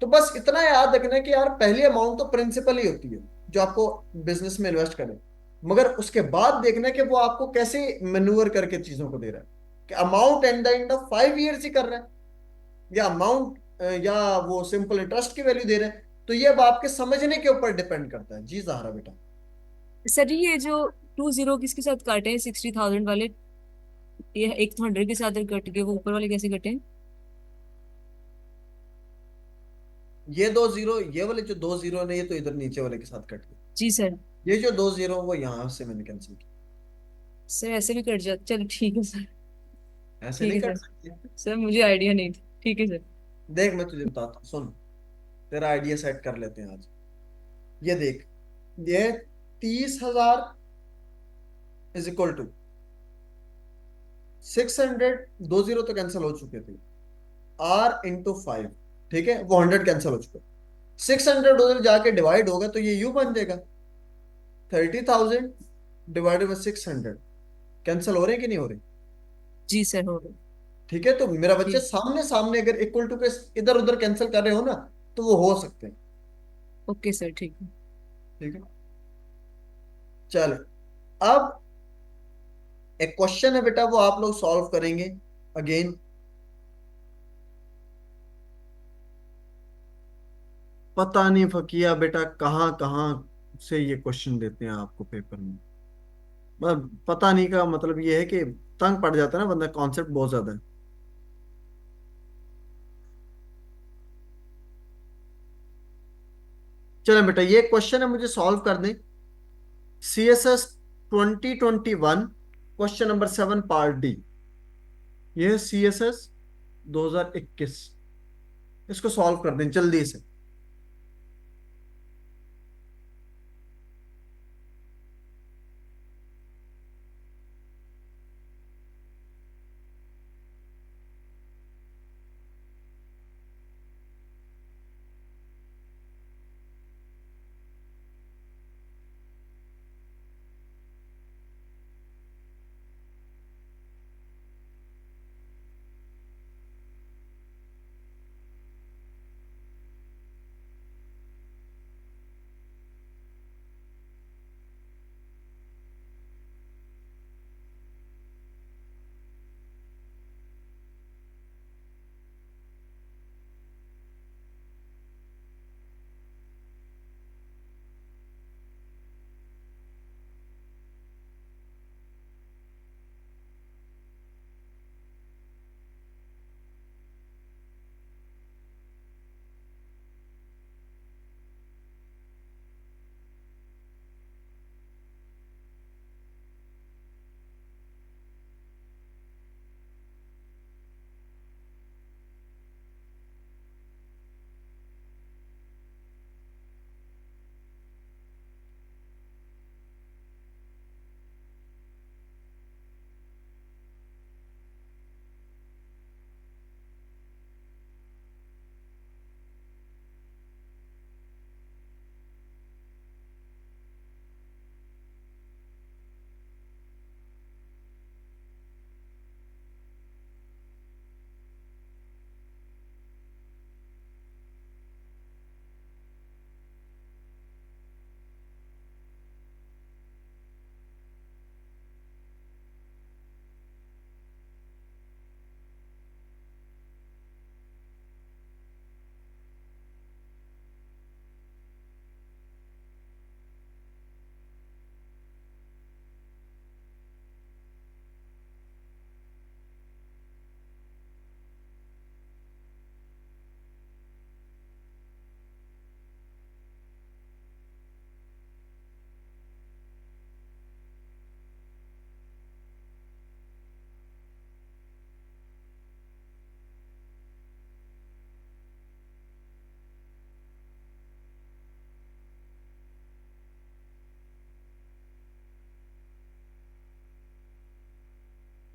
तो बस इतना याद रखना है कि यार पहली अमाउंट तो प्रिंसिपल ही होती है जो आपको बिजनेस में इन्वेस्ट करें, मगर उसके बाद देखना है कि वो आपको कैसे मैन्यूवर करके चीजों को दे रहा है, कि amount at the end of 5 years ही कर रहा है, या अमाउंट या वो सिंपल इंटरेस्ट की वैल्यू दे रहे हैं। तो ये अब आपके समझने के ऊपर डिपेंड करता है। जी ज़हरा बेटा। सर जी ये जो 20 किसके साथ काटे हैं 60,000 वाले, ये एक तो 100 के साथ कट गए, वो ऊपर वाले कैसे कटे हैं? ये 2 जीरो, ये वाले जो 2 जीरो ने, ये तो इधर नीचे वाले के साथ कट गए। जी सर। ये जो 2 जीरो वो यहां से मैंने कैंसिल किया। सर ऐसे भी कट जाते, चलो ठीक है सर। ऐसे ठीक नहीं है कट सर। सकते। सर मुझे आइडिया नहीं था, ठीक है सर। देख मैं तुझे बताता हूँ, सुन, तेरा आइडिया सेट कर लेते हैं आज। ये देख, ये 30,000 इज इक्वल टू 600, 2 जीरो तो कैंसिल हो चुके थे, आर इंटू 5, ठीक है। वो 100 कैंसिल हो चुका, 600 उधर जाके डिवाइड होगा तो ये यू बन जाएगा, 30,000 डिवाइडेड बाई 600। कैंसिल हो रहे हैं कि नहीं हो रहे? जी सर हो गए। ठीक है। तो मेरा बच्चे ठीक। सामने सामने अगर इक्वल टू के इधर उधर कैंसिल कर रहे हो ना, तो वो हो सकते हैं। ओके सर ठीक है। ठीक है, चलो। अब एक क्वेश्चन है बेटा, वो आप लोग सॉल्व करेंगे अगेन। पता नहीं फकिया बेटा कहाँ कहाँ से ये क्वेश्चन देते हैं आपको पेपर में। मतलब पता नहीं का मतलब ये है कि तंग पड़ जाता है ना बंदा, कॉन्सेप्ट बहुत ज्यादा है। चलो बेटा, ये क्वेश्चन है, मुझे सॉल्व कर दें। CSS 2021 question number 7 part D. ये है CSS 2021। इसको सॉल्व कर दें जल्दी से।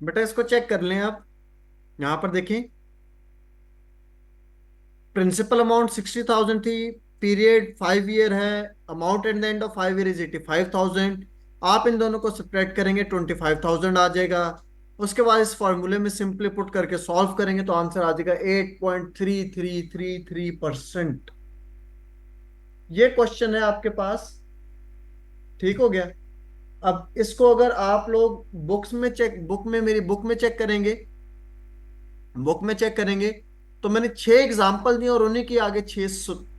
बेटा इसको चेक कर लें आप, यहां पर देखें, प्रिंसिपल अमाउंट 60,000 थी, पीरियड 5 ईयर है, amount at the end of 5 year is 85,000। आप इन दोनों को सब्ट्रैक्ट करेंगे 25,000 आ जाएगा। उसके बाद इस फॉर्मूले में सिंपली पुट करके सॉल्व करेंगे तो आंसर आ जाएगा 8.3333%। ये क्वेश्चन है आपके पास, ठीक हो गया। अब इसको अगर आप लोग बुक्स में चेक, बुक में, मेरी बुक में चेक करेंगे, बुक में चेक करेंगे तो मैंने 6 एग्जाम्पल दिए और उन्हीं के आगे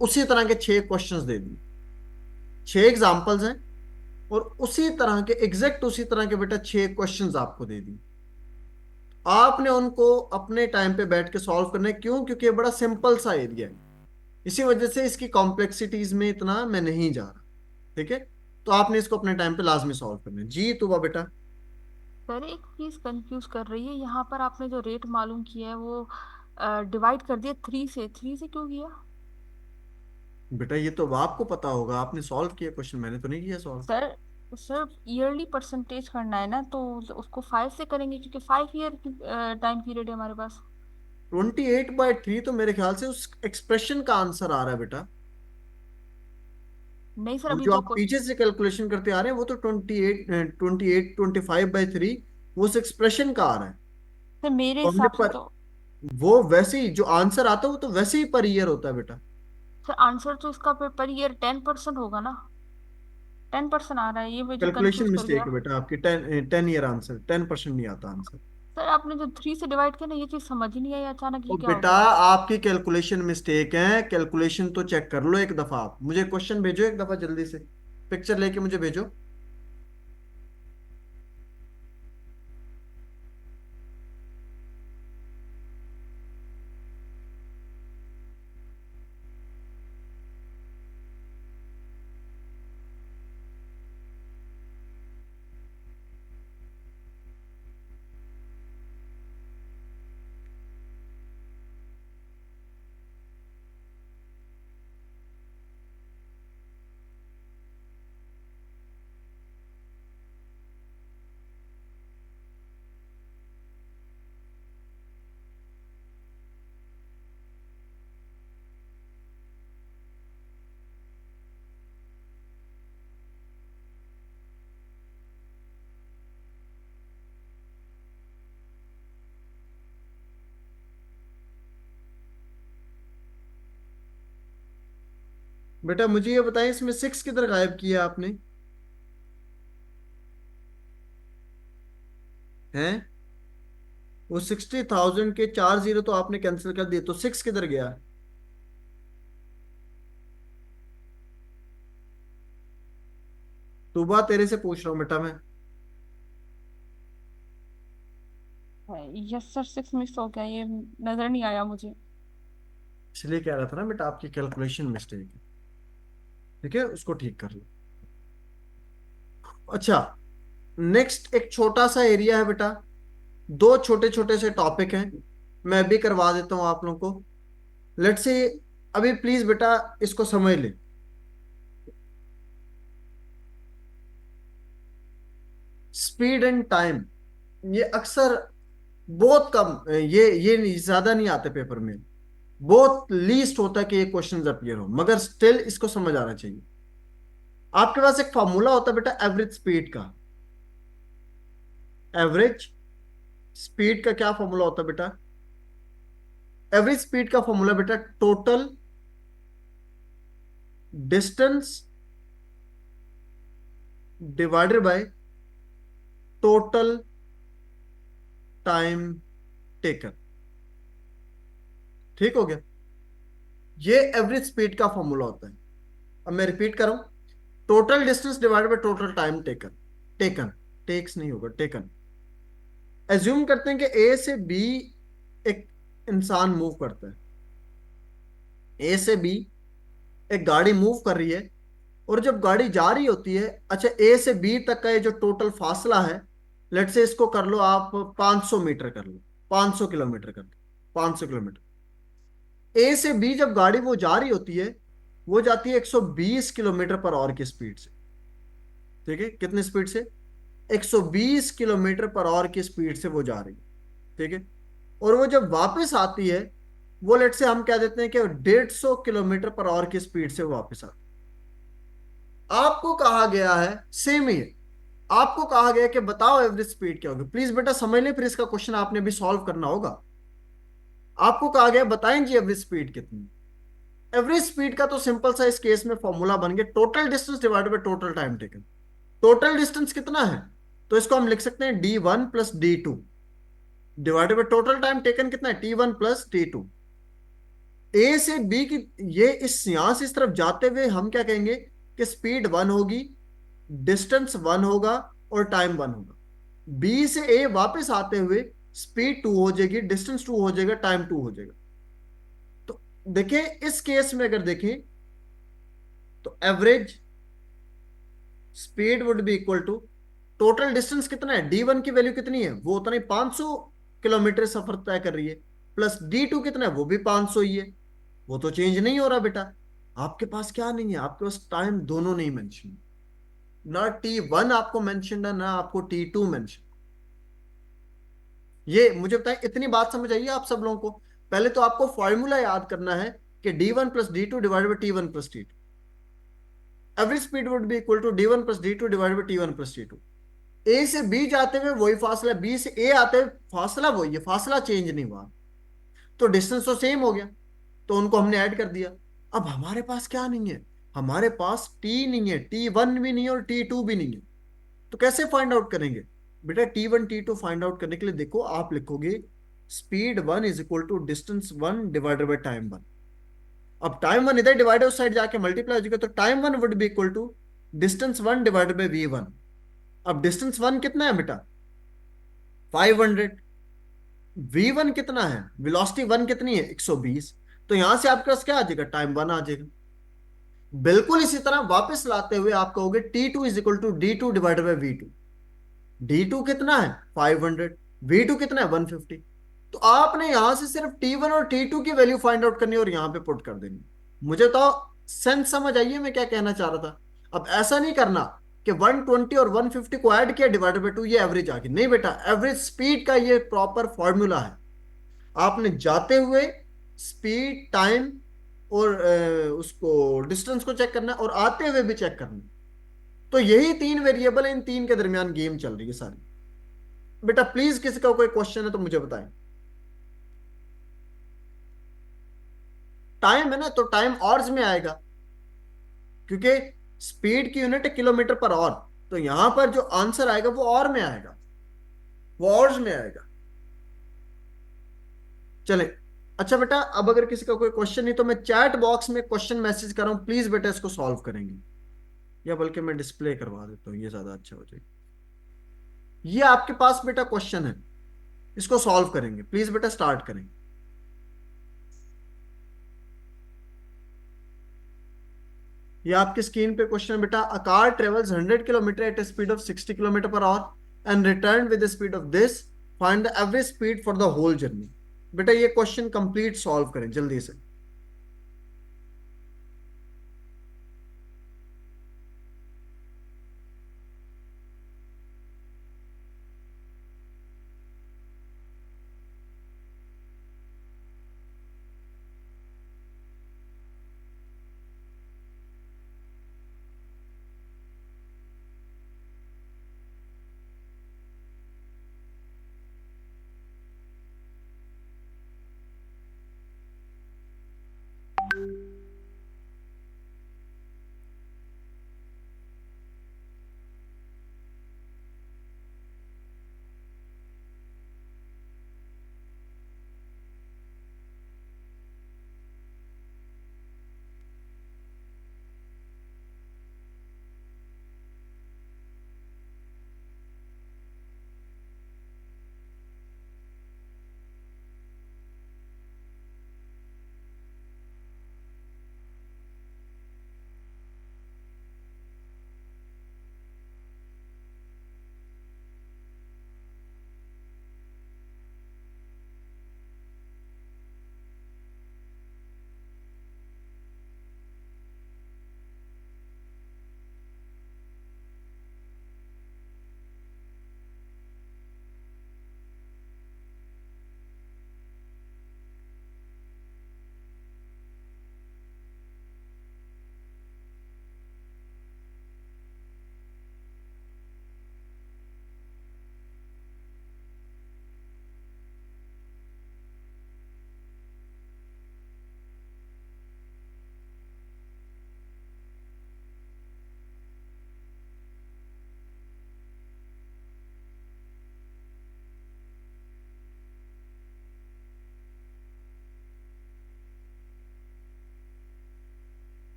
उसी तरह के 6 क्वेश्चंस दे दिए। 6 एग्जाम्पल्स हैं और उसी तरह के, एग्जैक्ट उसी तरह के बेटा 6 क्वेश्चंस आपको दे दिए। आपने उनको अपने टाइम पे बैठ के सॉल्व करना है। क्यों? क्योंकि ये बड़ा सिंपल सा एरिया है, इसी वजह से इसकी कॉम्प्लेक्सिटीज में इतना मैं नहीं जा रहा। ठीक है, तो आपने इसको अपने टाइम पे लाजमी सॉल्व करना है। जी तुबा बेटा। सर एक चीज कंफ्यूज कर रही है, यहाँ पर आपने जो रेट मालूम किया है वो डिवाइड कर दिया 3 से क्यों किया? बेटा ये तो आपको पता होगा, आपने सॉल्व किया क्वेश्चन, मैंने तो नहीं किया solve. Sir sir yearly percentage करना है ना, तो उसको 5 से करेंगे क्योंकि 5 ईयर की टाइम पीरियड है हमारे पास। 28/3 तो मेरे ख्याल से उस एक्सप्रेशन का आंसर आ रहा है बेटा। नहीं सर, वो अभी जो जो आप पीछे से कैलकुलेशन करते आ रहे हैं वो तो 25/3 वो उस एक्सप्रेशन का आ रहा है। सर मेरे और हमने हिसाब से पर, तो वो वैसे ही जो आंसर आता है वो तो वैसे ही पर ईयर होता है बेटा। सर आंसर तो इसका पर ईयर 10% होगा ना, 10% आ रहा है, ये मुझे कैलकुलेशन कंफ्यूज कर मिस्टेक गया। है बेटा आपकी। 10 ईयर आंसर, 10% नहीं आता आंसर। सर आपने जो 3 से डिवाइड किया ना, ये चीज समझ ही नहीं आई अचानक, ओ ये क्या हो बेटा गया? आपकी कैलकुलेशन मिस्टेक है, कैलकुलेशन तो चेक कर लो एक दफा। आप मुझे क्वेश्चन भेजो एक दफा जल्दी से, पिक्चर लेके मुझे भेजो। बेटा मुझे ये बताएं, इसमें 6 किधर गायब किया आपने? हैं? वो 60,000 के 4 जीरो तो आपने कैंसिल कर दिए, तो 6 किधर गया? सुबह तेरे से पूछ रहा हूँ बेटा मैं। यस सर, 6 मिस हो गया, ये नजर नहीं आया मुझे। इसलिए कह रहा था ना बेटा आपकी कैलकुलेशन मिस्टेक है। ठीक है, उसको ठीक कर लो। अच्छा, नेक्स्ट एक छोटा सा एरिया है बेटा, 2 छोटे छोटे से टॉपिक हैं, मैं भी करवा देता हूं आप लोगों को। लेट्स से, अभी प्लीज बेटा इसको समझ ले। स्पीड एंड टाइम, ये अक्सर बहुत कम, ये ज्यादा नहीं आते पेपर में, बहुत लीस्ट होता है कि ये क्वेश्चंस अपीयर हो, मगर स्टिल इसको समझ आना चाहिए। आपके पास एक फॉर्मूला होता है बेटा एवरेज स्पीड का। एवरेज स्पीड का क्या फॉर्मूला होता है बेटा? एवरेज स्पीड का फॉर्मूला बेटा total distance divided by total time taken. ठीक हो गया? ये एवरेज स्पीड का फॉर्मूला होता है। अब मैं रिपीट कर रहा हूं, total distance divided by total time taken. Taken, takes नहीं होगा, टेकन। एज्यूम करते हैं कि ए से बी एक इंसान मूव करता है, ए से बी एक गाड़ी मूव कर रही है, और जब गाड़ी जा रही होती है, अच्छा ए से बी तक का ये जो टोटल फासला है, लेट से इसको कर लो आप 500 मीटर कर लो, 500 किलोमीटर कर लो, 500 किलोमीटर। ए से बी जब गाड़ी वो जा रही होती है, वो जाती है 120 किलोमीटर पर आवर की स्पीड से। ठीक है, कितनी स्पीड से? 120 किलोमीटर पर आवर की स्पीड से वो जा रही है, ठीक है। और वो जब वापस आती है, वो लेट से हम कह देते हैं कि 150 किलोमीटर पर आवर की स्पीड से वो वापस आती है। आपको कहा गया है, सेम ही है, आपको कहा गया कि बताओ एवरेज स्पीड क्या होगी। प्लीज बेटा समझ लें, फिर इसका क्वेश्चन आपने भी सॉल्व करना होगा। आपको कहा गया बताएं जी एवरेज स्पीड कितनी। एवरेज स्पीड का तो सिंपल सा इस केस में फॉर्मूला बन गया, total distance divided by total time taken. Total distance कितना है, तो इसको हम लिख सकते हैं d1 plus d2 divided by total time taken कितना है, t1 प्लस t2। ए से बी की, ये इस यहां से इस तरफ जाते हुए हम क्या कहेंगे कि स्पीड 1 होगी, डिस्टेंस 1 होगा और टाइम 1 होगा। बी से ए वापस आते हुए स्पीड 2 हो जाएगी, डिस्टेंस 2 हो जाएगा, टाइम 2 हो जाएगा। तो देखिए इस केस में अगर देखें तो average speed would be equal to total distance कितना है, d1 की वैल्यू कितनी है, वो उतना ही 500 किलोमीटर सफर तय कर रही है, प्लस d2 कितना है, वो भी 500 ही है, वो तो चेंज नहीं हो रहा बेटा। आपके पास क्या नहीं है, आपके पास टाइम दोनों नहीं मेंशन, ना t1 आपको मेंशन है, ना आपको t2 मेंशन। ये मुझे बताएं, इतनी बात समझ आइए आप सब लोगों को। पहले तो आपको फॉर्मूला याद करना है कि d1 plus d2 divided by t1 plus t2। Average speed would be equal to d1 plus d2 divided by t1 plus t2। A से बी जाते हुए वही फासला, बी से ए आते हुए फासला वही है, फासला चेंज नहीं हुआ, तो डिस्टेंस तो सेम हो गया, तो उनको हमने ऐड कर दिया। अब हमारे पास क्या नहीं है, हमारे पास टी नहीं है, t1 भी नहीं है और t2 भी नहीं है, तो कैसे फाइंड आउट करेंगे बेटा। t1 t2 फाइंड आउट करने के लिए देखो आप लिखोगे speed 1 is equal to distance 1 divided by time 1। अब टाइम 1 इधर डिवाइड उस साइड जाके मल्टीप्लाई हो जाएगा, तो time 1 would be equal to distance 1 divided by v1। अब डिस्टेंस 1 कितना है बेटा, 500। v1 कितना है, वेलोसिटी 1 कितनी है, 120। तो यहां से आपके पास क्या आ जाएगा, टाइम 1 आ जाएगा। बिल्कुल इसी तरह वापस लाते हुए आप कहोगे t2 is equal to d2 divided by v2। d2 कितना है 500, v2 कितना है 150। तो आपने यहां से सिर्फ t1 और t2 की वैल्यू फाइंड आउट करनी है और यहां पे पुट कर देनी। मुझे तो सेंस समझ आइए मैं क्या कहना चाह रहा था। अब ऐसा नहीं करना कि 120 और 150 को ऐड किया डिवाइडेड बाई 2 ये एवरेज आ गई, नहीं बेटा। एवरेज स्पीड का ये प्रॉपर फॉर्मूला है, आपने जाते हुए स्पीड, टाइम और उसको डिस्टेंस को चेक करना है और आते हुए भी चेक करना है। तो यही 3 वेरिएबल है, इन 3 के दरमियान गेम चल रही है सारी। बेटा प्लीज किसी का कोई क्वेश्चन है तो मुझे बताएं। टाइम है ना, तो टाइम आवर्स में आएगा, क्योंकि स्पीड की यूनिट है किलोमीटर पर आवर, तो यहां पर जो आंसर आएगा वो आवर में आएगा, वो आवर्स में आएगा। चले अच्छा बेटा, अब अगर किसी का कोई क्वेश्चन नहीं तो मैं चैट बॉक्स में क्वेश्चन मैसेज कर रहा हूं, प्लीज बेटा इसको सॉल्व करेंगे, या बल्कि मैं डिस्प्ले करवा देता हूं, ये ज्यादा अच्छा हो जाएगा। ये आपके पास बेटा क्वेश्चन है, इसको सॉल्व करेंगे, प्लीज बेटा स्टार्ट करें। ये आपकी स्क्रीन पे क्वेश्चन है बेटा, a car travels 100 kilometre at a speed of 60 kilometre per hour and return with the speed of this, find the average speed for the whole journey. बेटा ये क्वेश्चन कंप्लीट सॉल्व करें जल्दी से।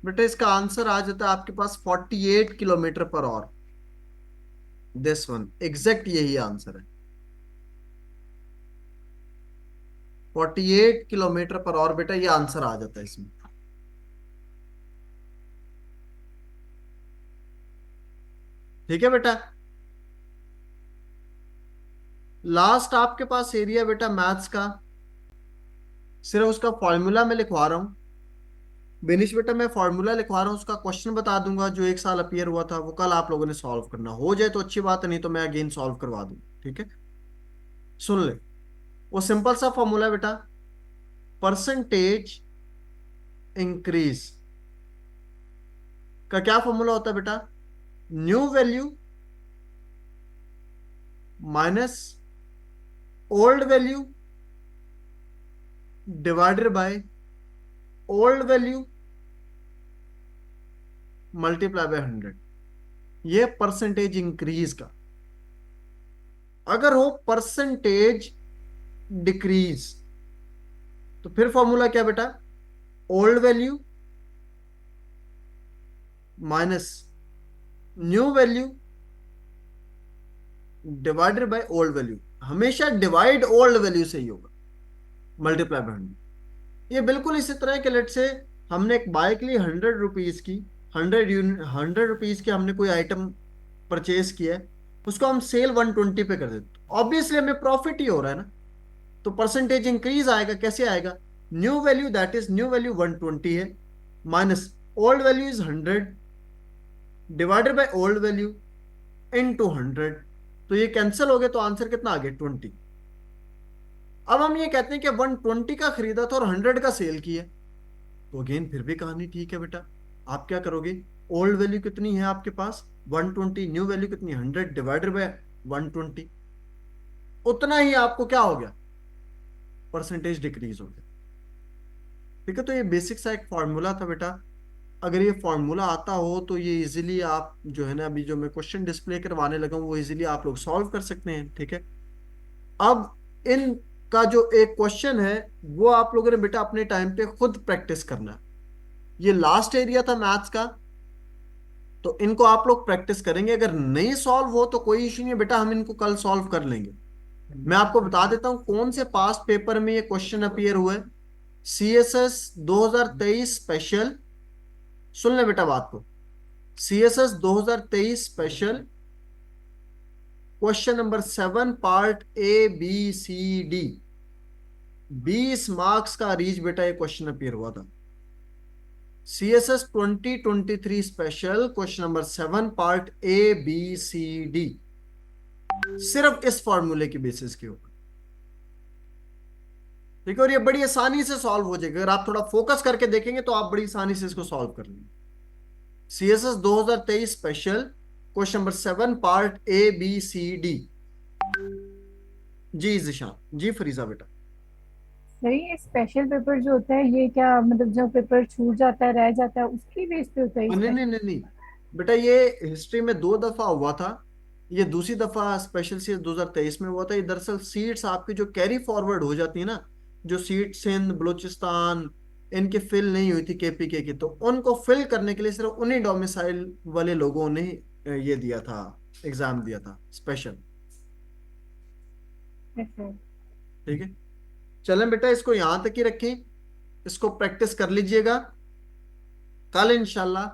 बेटा इसका आंसर आ जाता है आपके पास 48 kilometre per our. This one exact यही आंसर है, 48 किलोमीटर पर आवर बेटा, ये आंसर आ जाता है इसमें। ठीक है बेटा। लास्ट आपके पास एरिया बेटा मैथ्स का, सिर्फ उसका फॉर्मूला मैं लिखवा रहा हूं। बेनिश बेटा मैं फॉर्मूला लिखवा रहा हूं, उसका क्वेश्चन बता दूंगा जो एक साल अपीयर हुआ था, वो कल आप लोगों ने सॉल्व करना। हो जाए तो अच्छी बात है, नहीं तो मैं अगेन सॉल्व करवा दूंगा। ठीक है, सुन ले। वो सिंपल सा फॉर्मूला है बेटा, परसेंटेज इंक्रीज का क्या फॉर्मूला होता है बेटा? New value minus old value divided by old value multiply by 100। ये परसेंटेज इंक्रीज का। अगर हो परसेंटेज डिक्रीज तो फिर फॉर्मूला क्या बेटा? Old value minus new value divided by old value. हमेशा डिवाइड ओल्ड वैल्यू से ही होगा, मल्टीप्लाई बाय 100। ये बिल्कुल इसी तरह के, लेट से हमने एक बाइक ली 100 रुपीज की, 100 रुपीज की हमने कोई आइटम परचेज किया है, उसको हम सेल 120 पे कर देते, ऑब्वियसली हमें प्रॉफिट ही हो रहा है ना, तो परसेंटेज इंक्रीज आएगा। कैसे आएगा? New value, that is new value 120 है, minus old value is 100 divided by old value into 100। तो ये कैंसिल हो गया, तो आंसर कितना आ गया? 20। अब हम ये कहते हैं कि 120 का खरीदा था और 100 का सेल किया, तो अगेन फिर भी कहानी ठीक है बेटा। आप क्या करोगे? ओल्ड वैल्यू कितनी है आपके पास? 120, न्यू वैल्यू कितनी? 100 डिवाइडेड बाय 120, उतना ही आपको क्या हो गया? परसेंटेज डिक्रीज हो गया। ठीक है, तो ये बेसिक सा एक फॉर्मूला था बेटा। अगर ये फॉर्मूला आता हो तो ये इजीली आप जो है ना, अभी जो मैं क्वेश्चन डिस्प्ले करवाने लगा हूं वो इजीली आप लोग सॉल्व कर सकते हैं। ठीक है, अब इन का जो एक क्वेश्चन है वो आप लोगों ने बेटा अपने टाइम पे खुद प्रैक्टिस करना है। ये लास्ट एरिया था मैथ्स का, तो इनको आप लोग प्रैक्टिस करेंगे। अगर नहीं सॉल्व हो तो कोई इश्यू नहीं है बेटा, हम इनको कल सॉल्व कर लेंगे। मैं आपको बता देता हूं कौन से पास्ट पेपर में ये क्वेश्चन अपीयर हुए। CSS 2023 स्पेशल, सुन ले बेटा बात को, CSS 2023 special question number 7 part ABCD, 20 marks का रीच बेटा ये क्वेश्चन अपीयर हुआ था। CSS 2023 special question number 7 part ABCD, सिर्फ इस फॉर्मूले की बेसिस के ऊपर। ठीक है, और ये बड़ी आसानी से सॉल्व हो जाएगा। अगर आप थोड़ा फोकस करके देखेंगे तो आप बड़ी आसानी से इसको सॉल्व कर लेंगे। CSS 2023 special question number 7 part ABCD। जी जिशान, जी फरीजा बेटा। सर ये स्पेशल पेपर जो होता है, ये क्या मतलब जो पेपर छूट जाता है, रह जाता है, उसकी बेस पे होता है नहीं नहीं नहीं नहीं बेटा, ये हिस्ट्री में 2 दफा हुआ था, ये दूसरी दफा स्पेशल सीट 2023 में हुआ था। ये दरअसल सीट्स आपकी जो कैरी फॉरवर्ड हो जाती है ना, जो सीट सिंध बलूचिस्तान इनकी फिल नहीं हुई थी KPK की, तो उनको फिल करने के लिए सिर्फ उन्हीं डोमिसाइल वाले लोगों ने ये दिया था, एग्जाम दिया था स्पेशल। ठीक है, चलें बेटा इसको यहां तक ही रखें, इसको प्रैक्टिस कर लीजिएगा। कल इंशाल्लाह